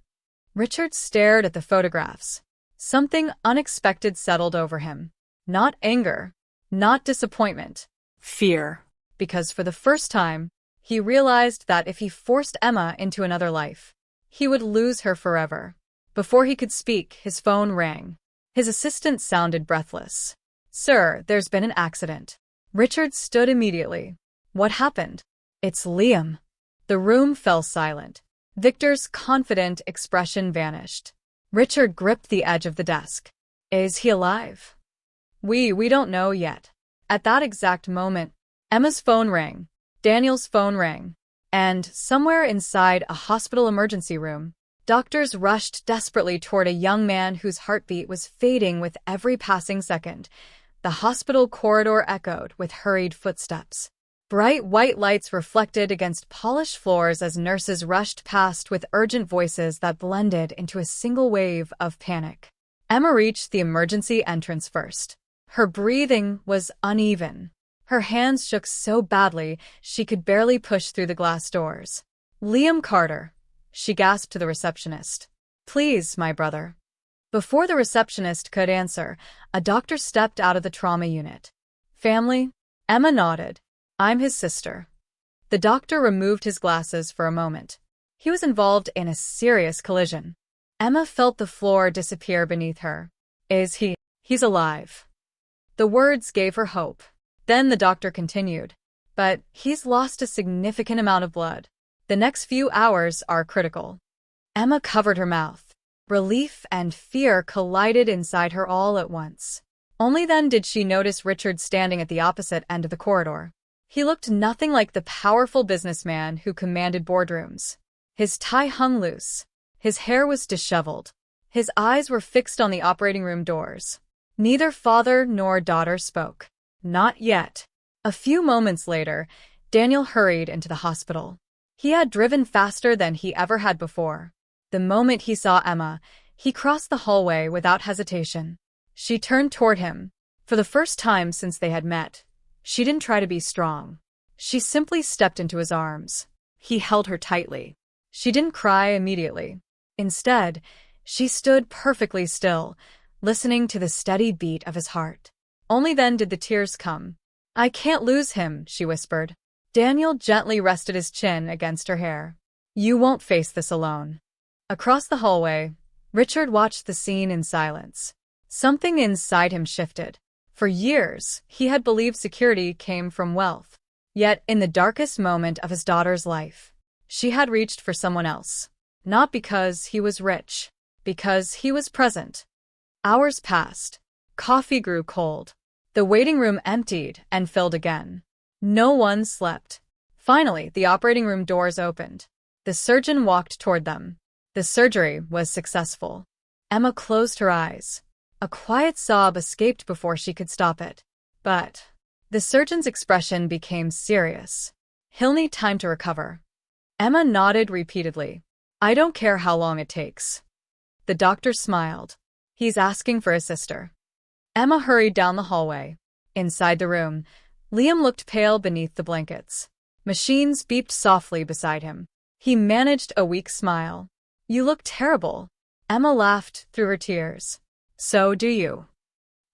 Richard stared at the photographs. Something unexpected settled over him. Not anger, not disappointment. Fear. Because for the first time, he realized that if he forced Emma into another life, he would lose her forever. Before he could speak, his phone rang. His assistant sounded breathless. Sir, there's been an accident. Richard stood immediately. What happened? It's Liam. The room fell silent. Victor's confident expression vanished. Richard gripped the edge of the desk. Is he alive? We don't know yet. At that exact moment, Emma's phone rang. Daniel's phone rang. And somewhere inside a hospital emergency room, doctors rushed desperately toward a young man whose heartbeat was fading with every passing second. The hospital corridor echoed with hurried footsteps. Bright white lights reflected against polished floors as nurses rushed past with urgent voices that blended into a single wave of panic. Emma reached the emergency entrance first. Her breathing was uneven. Her hands shook so badly she could barely push through the glass doors. Liam Carter, she gasped to the receptionist. Please, my brother. Before the receptionist could answer, a doctor stepped out of the trauma unit. Family? Emma nodded. I'm his sister. The doctor removed his glasses for a moment. He was involved in a serious collision. Emma felt the floor disappear beneath her. He's alive. The words gave her hope. Then the doctor continued. But he's lost a significant amount of blood. The next few hours are critical. Emma covered her mouth. Relief and fear collided inside her all at once. Only then did she notice Richard standing at the opposite end of the corridor. He looked nothing like the powerful businessman who commanded boardrooms. His tie hung loose. His hair was disheveled. His eyes were fixed on the operating room doors. Neither father nor daughter spoke. Not yet. A few moments later, Daniel hurried into the hospital. He had driven faster than he ever had before. The moment he saw Emma, he crossed the hallway without hesitation. She turned toward him. For the first time since they had met, she didn't try to be strong. She simply stepped into his arms. He held her tightly. She didn't cry immediately. Instead, she stood perfectly still, listening to the steady beat of his heart. Only then did the tears come. I can't lose him, she whispered. Daniel gently rested his chin against her hair. You won't face this alone. Across the hallway, Richard watched the scene in silence. Something inside him shifted. For years, he had believed security came from wealth. Yet, in the darkest moment of his daughter's life, she had reached for someone else. Not because he was rich, because he was present. Hours passed. Coffee grew cold. The waiting room emptied and filled again. No one slept. Finally, the operating room doors opened. The surgeon walked toward them. The surgery was successful. Emma closed her eyes. A quiet sob escaped before she could stop it. But the surgeon's expression became serious. He'll need time to recover. Emma nodded repeatedly. I don't care how long it takes. The doctor smiled. He's asking for his sister. Emma hurried down the hallway. Inside the room, Liam looked pale beneath the blankets. Machines beeped softly beside him. He managed a weak smile. You look terrible. Emma laughed through her tears. So do you.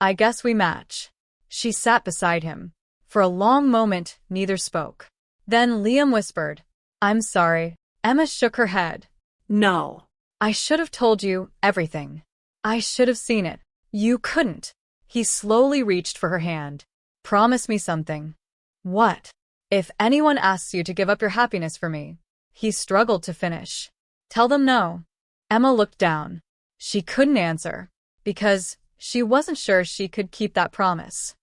I guess we match. She sat beside him. For a long moment, neither spoke. Then Liam whispered, I'm sorry. Emma shook her head. No. I should have told you everything. I should have seen it. You couldn't. He slowly reached for her hand. Promise me something. What? If anyone asks you to give up your happiness for me. He struggled to finish. Tell them no. Emma looked down. She couldn't answer, because she wasn't sure she could keep that promise.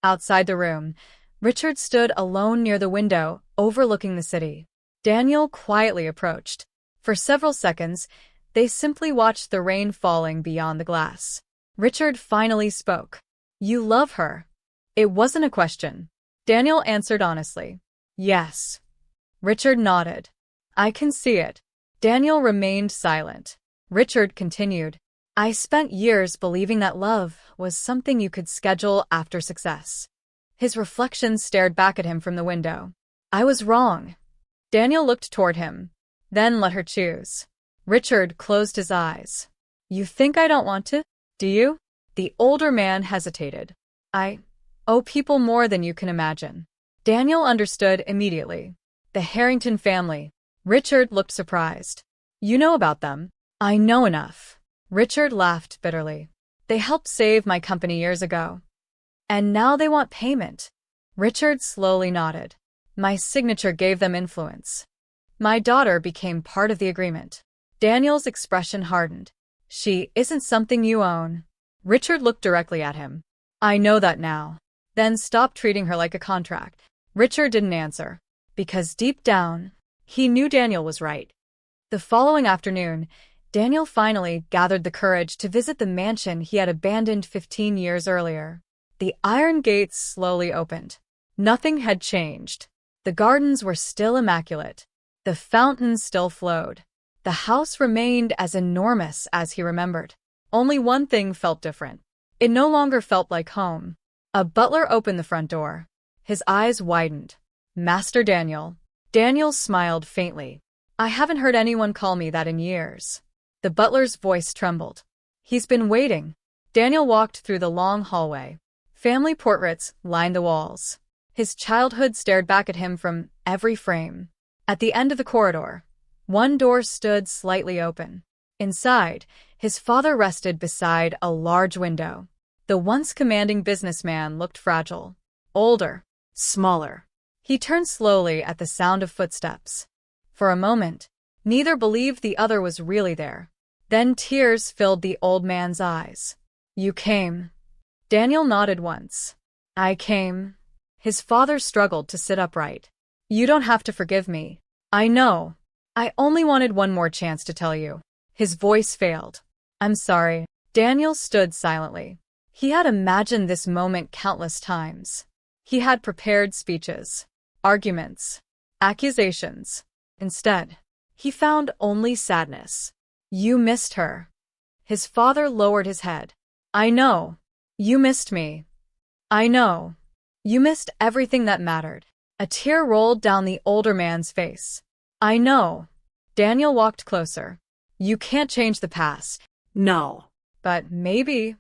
Outside the room, Richard stood alone near the window, overlooking the city. Daniel quietly approached. For several seconds, they simply watched the rain falling beyond the glass. Richard finally spoke. You love her. It wasn't a question. Daniel answered honestly. Yes. Richard nodded. I can see it. Daniel remained silent. Richard continued. I spent years believing that love was something you could schedule after success. His reflection stared back at him from the window. I was wrong. Daniel looked toward him, then let her choose. Richard closed his eyes. You think I don't want to? Do you? The older man hesitated. I owe people more than you can imagine. Daniel understood immediately. The Harrington family. Richard looked surprised. You know about them? I know enough. Richard laughed bitterly. They helped save my company years ago. And now they want payment. Richard slowly nodded. My signature gave them influence. My daughter became part of the agreement. Daniel's expression hardened. She isn't something you own. Richard looked directly at him. I know that now. Then stop treating her like a contract. Richard didn't answer, because deep down, he knew Daniel was right. The following afternoon, Daniel finally gathered the courage to visit the mansion he had abandoned 15 years earlier. The iron gates slowly opened. Nothing had changed. The gardens were still immaculate. The fountains still flowed. The house remained as enormous as he remembered. Only one thing felt different. It no longer felt like home. A butler opened the front door. His eyes widened. Master Daniel. Daniel smiled faintly. I haven't heard anyone call me that in years. The butler's voice trembled. He's been waiting. Daniel walked through the long hallway. Family portraits lined the walls. His childhood stared back at him from every frame. At the end of the corridor, one door stood slightly open. Inside, his father rested beside a large window. The once commanding businessman looked fragile, older, smaller. He turned slowly at the sound of footsteps. For a moment, neither believed the other was really there. Then tears filled the old man's eyes. You came. Daniel nodded once. I came. His father struggled to sit upright. You don't have to forgive me. I know. I only wanted one more chance to tell you. His voice failed. I'm sorry. Daniel stood silently. He had imagined this moment countless times. He had prepared speeches, arguments, accusations. Instead, he found only sadness. You missed her. His father lowered his head. I know. You missed me. I know. You missed everything that mattered. A tear rolled down the older man's face. I know. Daniel walked closer. You can't change the past. No. But maybe.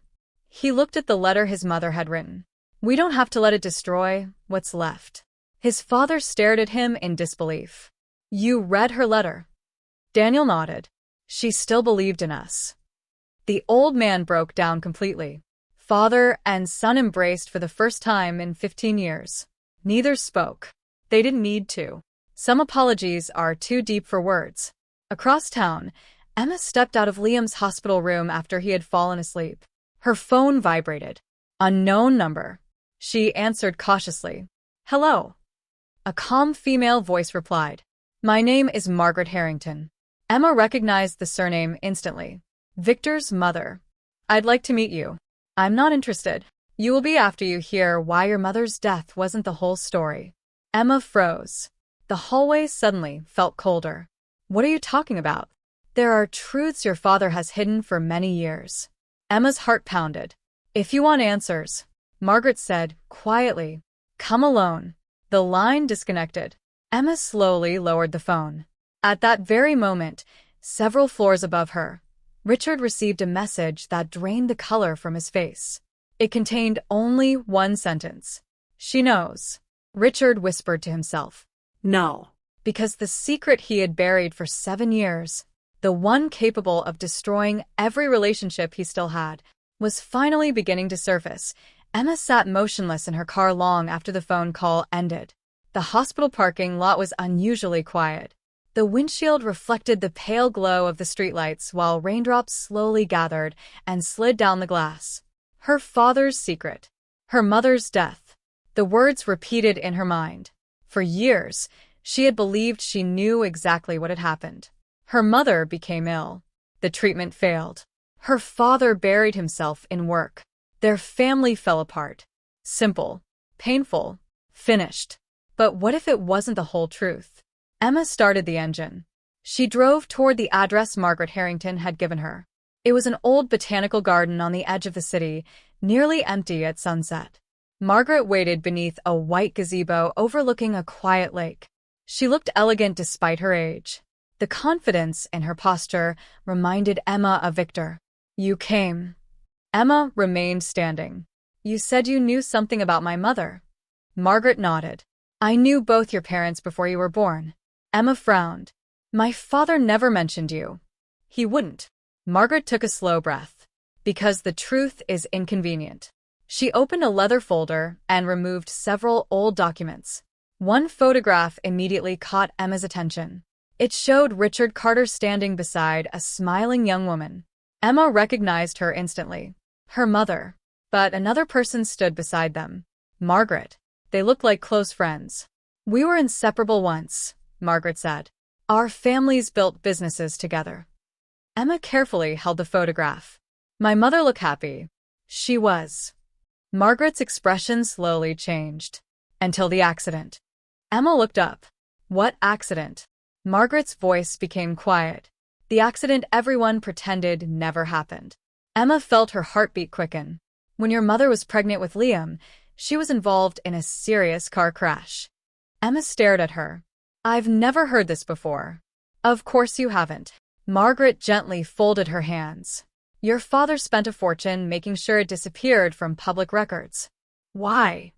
He looked at the letter his mother had written. We don't have to let it destroy what's left. His father stared at him in disbelief. You read her letter? Daniel nodded. She still believed in us. The old man broke down completely. Father and son embraced for the first time in 15 years. Neither spoke. They didn't need to. Some apologies are too deep for words. Across town, Emma stepped out of Liam's hospital room after he had fallen asleep. Her phone vibrated. Unknown number. She answered cautiously. Hello. A calm female voice replied. My name is Margaret Harrington. Emma recognized the surname instantly. Victor's mother. I'd like to meet you. I'm not interested. You will be after you hear why your mother's death wasn't the whole story. Emma froze. The hallway suddenly felt colder. What are you talking about? There are truths your father has hidden for many years. Emma's heart pounded. If you want answers, Margaret said quietly, come alone. The line disconnected. Emma slowly lowered the phone. At that very moment, several floors above her, Richard received a message that drained the color from his face. It contained only one sentence. She knows. Richard whispered to himself. No. Because the secret he had buried for 7 years, the one capable of destroying every relationship he still had, was finally beginning to surface. Emma sat motionless in her car long after the phone call ended. The hospital parking lot was unusually quiet. The windshield reflected the pale glow of the streetlights while raindrops slowly gathered and slid down the glass. Her father's secret. Her mother's death. The words repeated in her mind. For years, she had believed she knew exactly what had happened. Her mother became ill. The treatment failed. Her father buried himself in work. Their family fell apart. Simple. Painful. Finished. But what if it wasn't the whole truth? Emma started the engine. She drove toward the address Margaret Harrington had given her. It was an old botanical garden on the edge of the city, nearly empty at sunset. Margaret waited beneath a white gazebo overlooking a quiet lake. She looked elegant despite her age. The confidence in her posture reminded Emma of Victor. You came. Emma remained standing. You said you knew something about my mother. Margaret nodded. I knew both your parents before you were born. Emma frowned. My father never mentioned you. He wouldn't. Margaret took a slow breath. Because the truth is inconvenient. She opened a leather folder and removed several old documents. One photograph immediately caught Emma's attention. It showed Richard Carter standing beside a smiling young woman. Emma recognized her instantly. Her mother. But another person stood beside them. Margaret. They looked like close friends. We were inseparable once, Margaret said. Our families built businesses together. Emma carefully held the photograph. My mother looked happy. She was. Margaret's expression slowly changed. Until the accident. Emma looked up. What accident? Margaret's voice became quiet. The accident everyone pretended never happened. Emma felt her heartbeat quicken. When your mother was pregnant with Liam, she was involved in a serious car crash. Emma stared at her. I've never heard this before. Of course you haven't. Margaret gently folded her hands. Your father spent a fortune making sure it disappeared from public records. Why?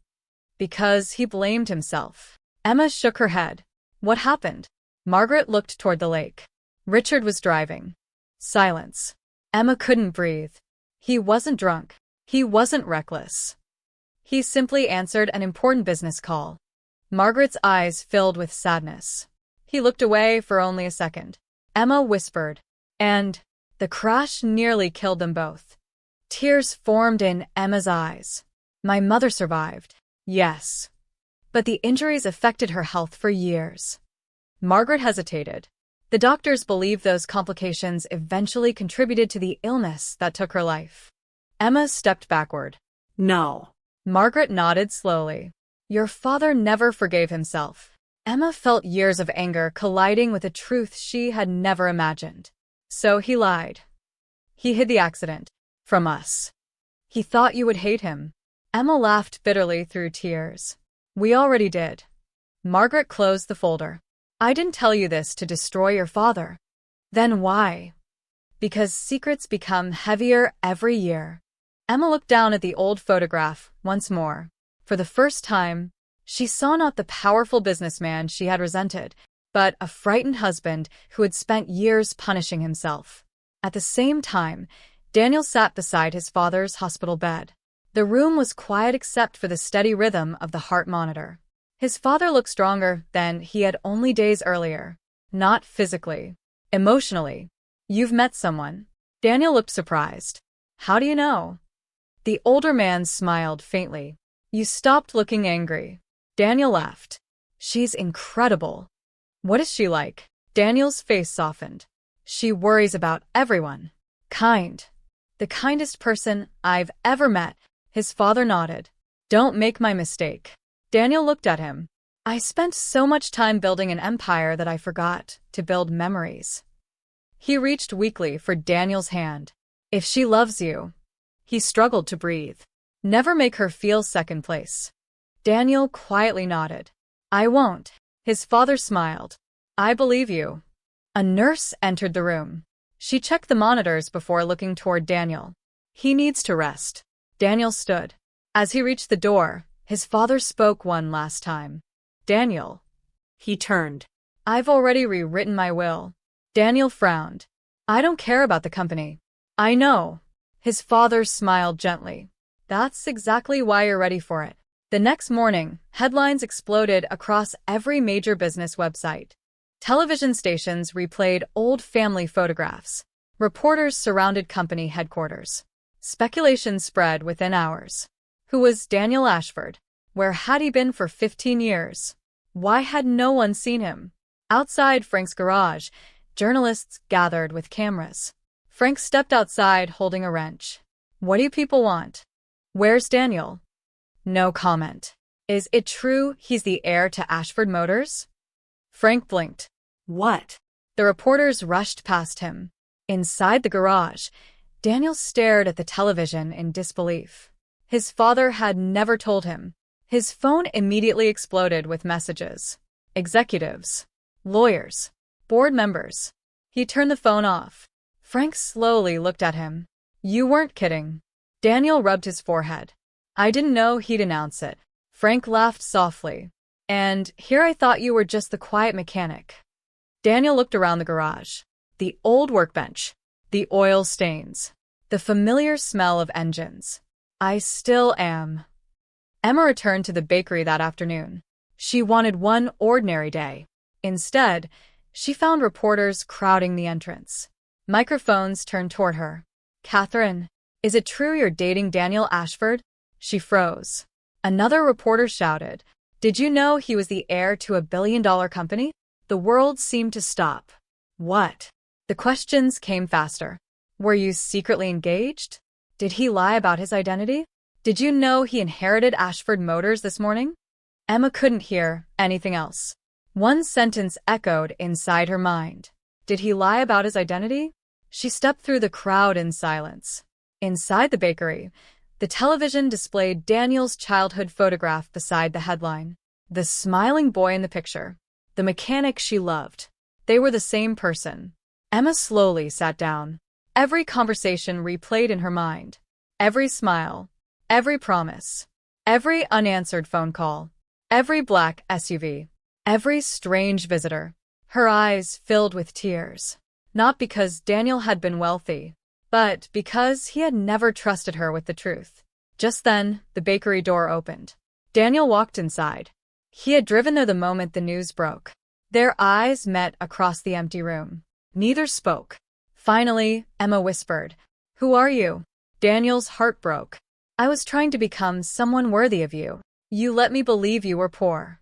Because he blamed himself. Emma shook her head. What happened? Margaret looked toward the lake. Richard was driving. Silence. Emma couldn't breathe. He wasn't drunk. He wasn't reckless. He simply answered an important business call. Margaret's eyes filled with sadness. He looked away for only a second. Emma whispered, and the crash nearly killed them both. Tears formed in Emma's eyes. My mother survived. Yes. But the injuries affected her health for years. Margaret hesitated. The doctors believed those complications eventually contributed to the illness that took her life. Emma stepped backward. No. Margaret nodded slowly. Your father never forgave himself. Emma felt years of anger colliding with a truth she had never imagined. So he lied. He hid the accident. From us. He thought you would hate him. Emma laughed bitterly through tears. We already did. Margaret closed the folder. I didn't tell you this to destroy your father. Then why? Because secrets become heavier every year. Emma looked down at the old photograph once more. For the first time, she saw not the powerful businessman she had resented, but a frightened husband who had spent years punishing himself. At the same time, Daniel sat beside his father's hospital bed. The room was quiet except for the steady rhythm of the heart monitor. His father looked stronger than he had only days earlier. Not physically. Emotionally. You've met someone. Daniel looked surprised. How do you know? The older man smiled faintly. You stopped looking angry. Daniel laughed. She's incredible. What is she like? Daniel's face softened. She worries about everyone. Kind. The kindest person I've ever met. His father nodded. Don't make my mistake. Daniel looked at him. I spent so much time building an empire that I forgot to build memories. He reached weakly for Daniel's hand. If she loves you. He struggled to breathe. Never make her feel second place. Daniel quietly nodded. I won't. His father smiled. I believe you. A nurse entered the room. She checked the monitors before looking toward Daniel. He needs to rest. Daniel stood. As he reached the door, his father spoke one last time. Daniel. He turned. I've already rewritten my will. Daniel frowned. I don't care about the company. I know. His father smiled gently. That's exactly why you're ready for it. The next morning, headlines exploded across every major business website. Television stations replayed old family photographs. Reporters surrounded company headquarters. Speculation spread within hours. Who was Daniel Ashford? Where had he been for 15 years? Why had no one seen him? Outside Frank's garage, journalists gathered with cameras. Frank stepped outside holding a wrench. What do you people want? Where's Daniel? No comment. Is it true he's the heir to Ashford Motors? Frank blinked. What? The reporters rushed past him. Inside the garage, Daniel stared at the television in disbelief. His father had never told him. His phone immediately exploded with messages. Executives. Lawyers. Board members. He turned the phone off. Frank slowly looked at him. You weren't kidding. Daniel rubbed his forehead. I didn't know he'd announce it. Frank laughed softly. And here I thought you were just the quiet mechanic. Daniel looked around the garage. The old workbench. The oil stains. The familiar smell of engines. I still am. Emma returned to the bakery that afternoon. She wanted one ordinary day. Instead, she found reporters crowding the entrance. Microphones turned toward her. Catherine, is it true you're dating Daniel Ashford? She froze. Another reporter shouted, Did you know he was the heir to a billion-dollar company? The world seemed to stop. What? The questions came faster. Were you secretly engaged? Did he lie about his identity? Did you know he inherited Ashford Motors this morning? Emma couldn't hear anything else. One sentence echoed inside her mind. Did he lie about his identity? She stepped through the crowd in silence. Inside the bakery, the television displayed Daniel's childhood photograph beside the headline. The smiling boy in the picture. The mechanic she loved. They were the same person. Emma slowly sat down. Every conversation replayed in her mind. Every smile. Every promise. Every unanswered phone call. Every black SUV. Every strange visitor. Her eyes filled with tears. Not because Daniel had been wealthy, but because he had never trusted her with the truth. Just then, the bakery door opened. Daniel walked inside. He had driven there the moment the news broke. Their eyes met across the empty room. Neither spoke. Finally, Emma whispered, Who are you? Daniel's heart broke. I was trying to become someone worthy of you. You let me believe you were poor.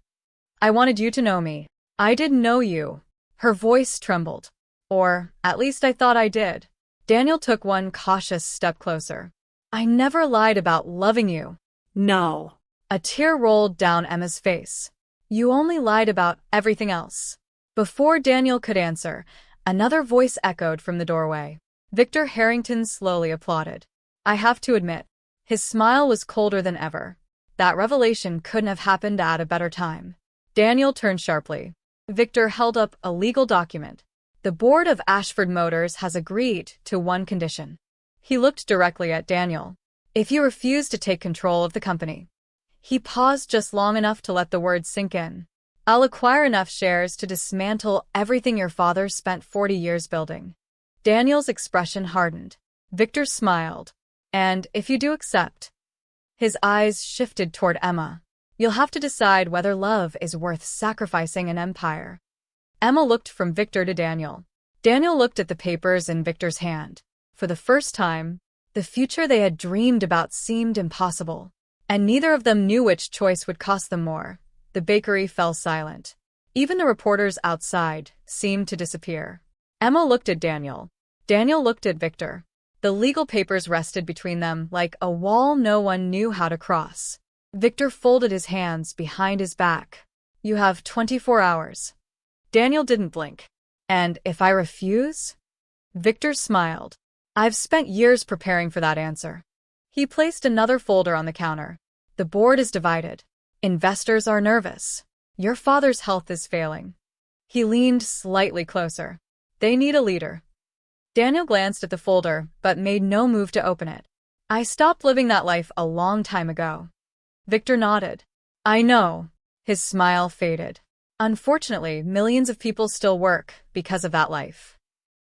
I wanted you to know me. I didn't know you. Her voice trembled. Or, at least I thought I did. Daniel took one cautious step closer. I never lied about loving you. No. A tear rolled down Emma's face. You only lied about everything else. Before Daniel could answer, another voice echoed from the doorway. Victor Harrington slowly applauded. I have to admit, his smile was colder than ever. That revelation couldn't have happened at a better time. Daniel turned sharply. Victor held up a legal document. The board of Ashford Motors has agreed to one condition. He looked directly at Daniel. If you refuse to take control of the company. He paused just long enough to let the words sink in. I'll acquire enough shares to dismantle everything your father spent 40 years building. Daniel's expression hardened. Victor smiled. And if you do accept? His eyes shifted toward Emma. You'll have to decide whether love is worth sacrificing an empire. Emma looked from Victor to Daniel. Daniel looked at the papers in Victor's hand. For the first time, the future they had dreamed about seemed impossible. And neither of them knew which choice would cost them more. The bakery fell silent. Even the reporters outside seemed to disappear. Emma looked at Daniel. Daniel looked at Victor. The legal papers rested between them like a wall no one knew how to cross. Victor folded his hands behind his back. You have 24 hours. Daniel didn't blink. And if I refuse? Victor smiled. I've spent years preparing for that answer. He placed another folder on the counter. The board is divided. Investors are nervous. Your father's health is failing. He leaned slightly closer. They need a leader. Daniel glanced at the folder, but made no move to open it. I stopped living that life a long time ago. Victor nodded. I know. His smile faded. Unfortunately, millions of people still work because of that life.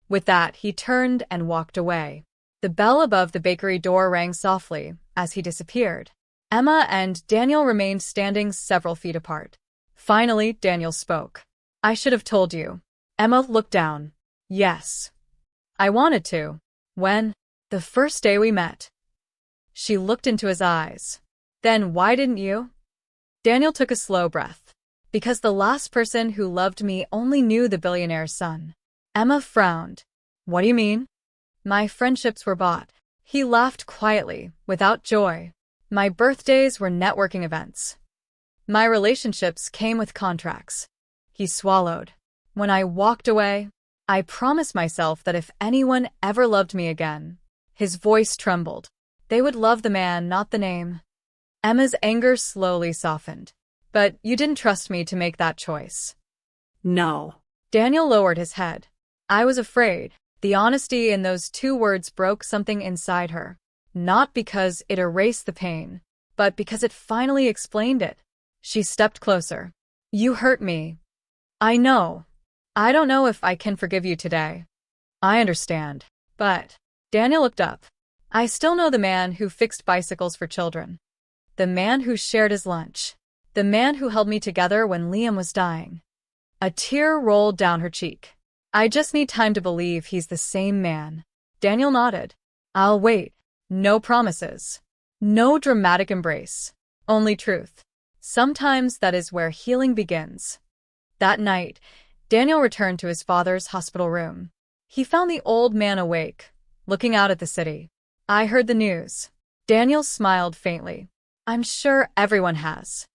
With that, he turned and walked away. The bell above the bakery door rang softly as he disappeared. Emma and Daniel remained standing several feet apart. Finally, Daniel spoke. I should have told you. Emma looked down. Yes. I wanted to. When? The first day we met. She looked into his eyes. Then why didn't you? Daniel took a slow breath. Because the last person who loved me only knew the billionaire's son. Emma frowned. What do you mean? My friendships were bought. He laughed quietly, without joy. My birthdays were networking events. My relationships came with contracts. He swallowed. When I walked away, I promised myself that if anyone ever loved me again, his voice trembled. They would love the man, not the name. Emma's anger slowly softened. But you didn't trust me to make that choice. No. Daniel lowered his head. I was afraid. The honesty in those two words broke something inside her. Not because it erased the pain, but because it finally explained it. She stepped closer. You hurt me. I know. I don't know if I can forgive you today. I understand. But Daniel looked up. I still know the man who fixed bicycles for children. The man who shared his lunch. The man who held me together when Liam was dying. A tear rolled down her cheek. I just need time to believe he's the same man. Daniel nodded. I'll wait. No promises. No dramatic embrace. Only truth. Sometimes that is where healing begins. That night, Daniel returned to his father's hospital room. He found the old man awake, looking out at the city. I heard the news. Daniel smiled faintly. I'm sure everyone has.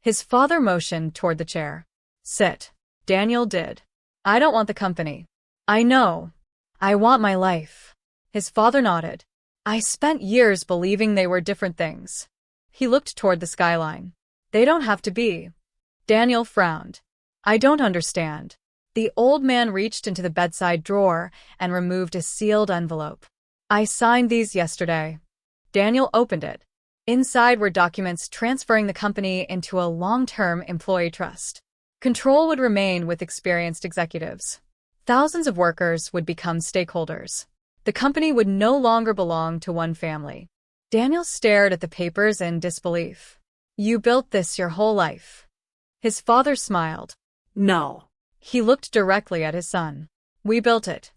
His father motioned toward the chair. Sit. Daniel did. I don't want the company. I know. I want my life. His father nodded. I spent years believing they were different things. He looked toward the skyline. They don't have to be. Daniel frowned. I don't understand. The old man reached into the bedside drawer and removed a sealed envelope. I signed these yesterday. Daniel opened it. Inside were documents transferring the company into a long-term employee trust. Control would remain with experienced executives. Thousands of workers would become stakeholders. The company would no longer belong to one family. Daniel stared at the papers in disbelief. You built this your whole life. His father smiled. No. He looked directly at his son. We built it.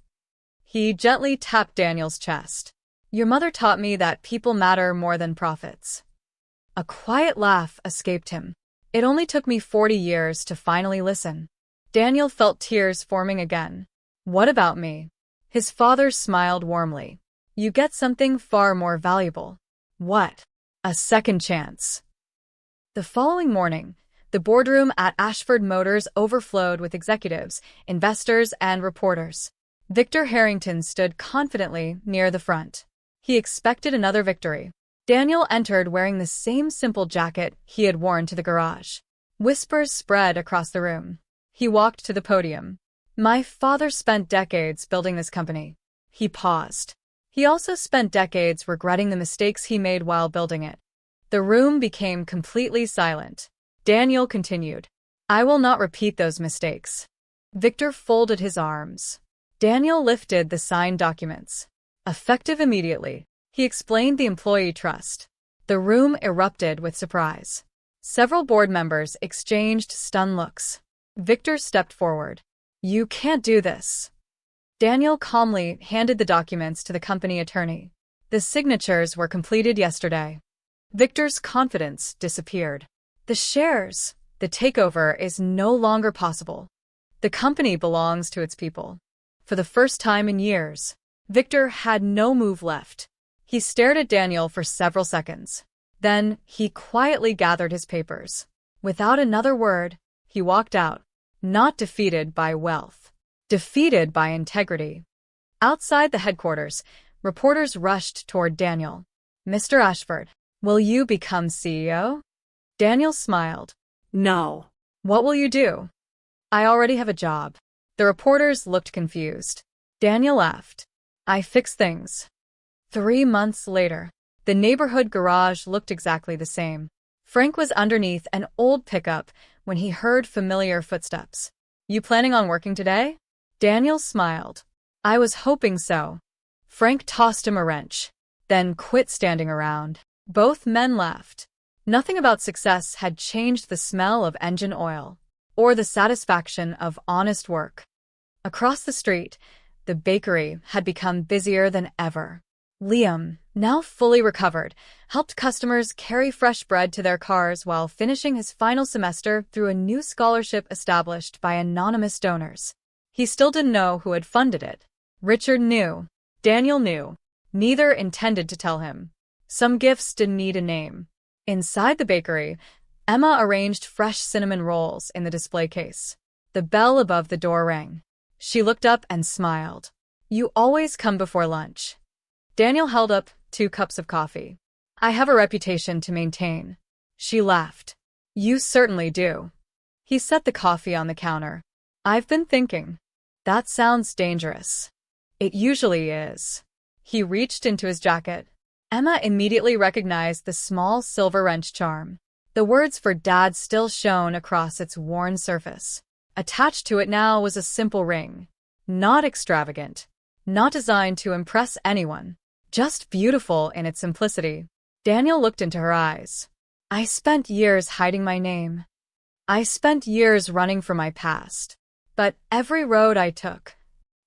He gently tapped Daniel's chest. Your mother taught me that people matter more than profits. A quiet laugh escaped him. It only took me 40 years to finally listen. Daniel felt tears forming again. What about me? His father smiled warmly. You get something far more valuable. What? A second chance. The following morning, the boardroom at Ashford Motors overflowed with executives, investors, and reporters. Victor Harrington stood confidently near the front. He expected another victory. Daniel entered wearing the same simple jacket he had worn to the garage. Whispers spread across the room. He walked to the podium. My father spent decades building this company. He paused. He also spent decades regretting the mistakes he made while building it. The room became completely silent. Daniel continued. I will not repeat those mistakes. Victor folded his arms. Daniel lifted the signed documents. Effective immediately, he explained the employee trust. The room erupted with surprise. Several board members exchanged stunned looks. Victor stepped forward. "You can't do this." Daniel calmly handed the documents to the company attorney. The signatures were completed yesterday. Victor's confidence disappeared. The shares, the takeover is no longer possible. The company belongs to its people. For the first time in years, Victor had no move left. He stared at Daniel for several seconds. Then he quietly gathered his papers. Without another word, he walked out, not defeated by wealth, defeated by integrity. Outside the headquarters, reporters rushed toward Daniel. "Mr. Ashford, will you become CEO?" Daniel smiled. No. "What will you do?" "I already have a job." The reporters looked confused. Daniel laughed. "I fix things." 3 months later, the neighborhood garage looked exactly the same. Frank was underneath an old pickup when he heard familiar footsteps. "You planning on working today?" Daniel smiled. "I was hoping so." Frank tossed him a wrench, then quit standing around. Both men laughed. Nothing about success had changed the smell of engine oil, or the satisfaction of honest work. Across the street, the bakery had become busier than ever. Liam, now fully recovered, helped customers carry fresh bread to their cars while finishing his final semester through a new scholarship established by anonymous donors. He still didn't know who had funded it. Richard knew. Daniel knew. Neither intended to tell him. Some gifts didn't need a name. Inside the bakery, Emma arranged fresh cinnamon rolls in the display case. The bell above the door rang. She looked up and smiled. "You always come before lunch." Daniel held up 2 cups of coffee. "I have a reputation to maintain." She laughed. "You certainly do." He set the coffee on the counter. "I've been thinking." "That sounds dangerous." "It usually is." He reached into his jacket. Emma immediately recognized the small silver wrench charm. The words for Dad still shone across its worn surface. Attached to it now was a simple ring. Not extravagant. Not designed to impress anyone. Just beautiful in its simplicity. Daniel looked into her eyes. "I spent years hiding my name. I spent years running from my past. But every road I took,"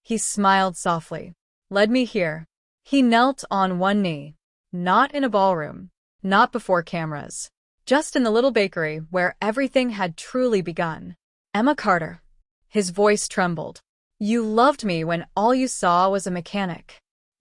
he smiled softly, "led me here." He knelt on one knee. Not in a ballroom. Not before cameras. Just in the little bakery where everything had truly begun. "Emma Carter." His voice trembled. "You loved me when all you saw was a mechanic.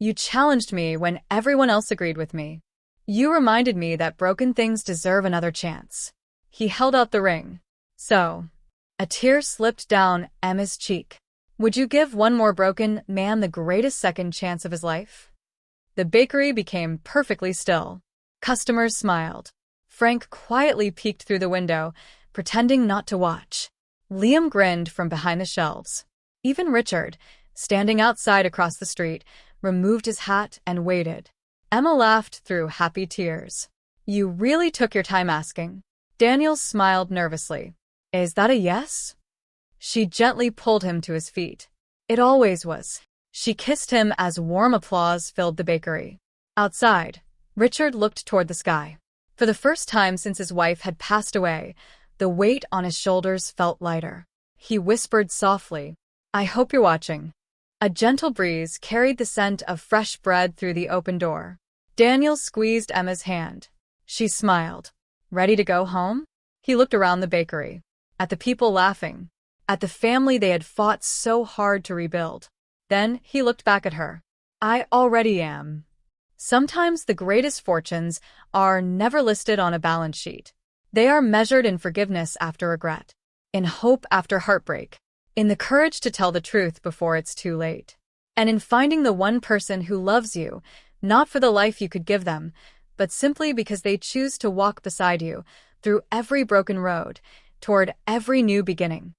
You challenged me when everyone else agreed with me. You reminded me that broken things deserve another chance." He held out the ring. "So." A tear slipped down Emma's cheek. "Would you give one more broken man the greatest second chance of his life?" The bakery became perfectly still. Customers smiled. Frank quietly peeked through the window, pretending not to watch. Liam grinned from behind the shelves. Even Richard, standing outside across the street, removed his hat and waited. Emma laughed through happy tears. "You really took your time asking." Daniel smiled nervously. "Is that a yes?" She gently pulled him to his feet. "It always was." She kissed him as warm applause filled the bakery. Outside, Richard looked toward the sky. For the first time since his wife had passed away, the weight on his shoulders felt lighter. He whispered softly, "I hope you're watching." A gentle breeze carried the scent of fresh bread through the open door. Daniel squeezed Emma's hand. She smiled. "Ready to go home?" He looked around the bakery. At the people laughing. At the family they had fought so hard to rebuild. Then he looked back at her. "I already am." Sometimes the greatest fortunes are never listed on a balance sheet. They are measured in forgiveness after regret, in hope after heartbreak, in the courage to tell the truth before it's too late, and in finding the one person who loves you, not for the life you could give them, but simply because they choose to walk beside you through every broken road, toward every new beginning.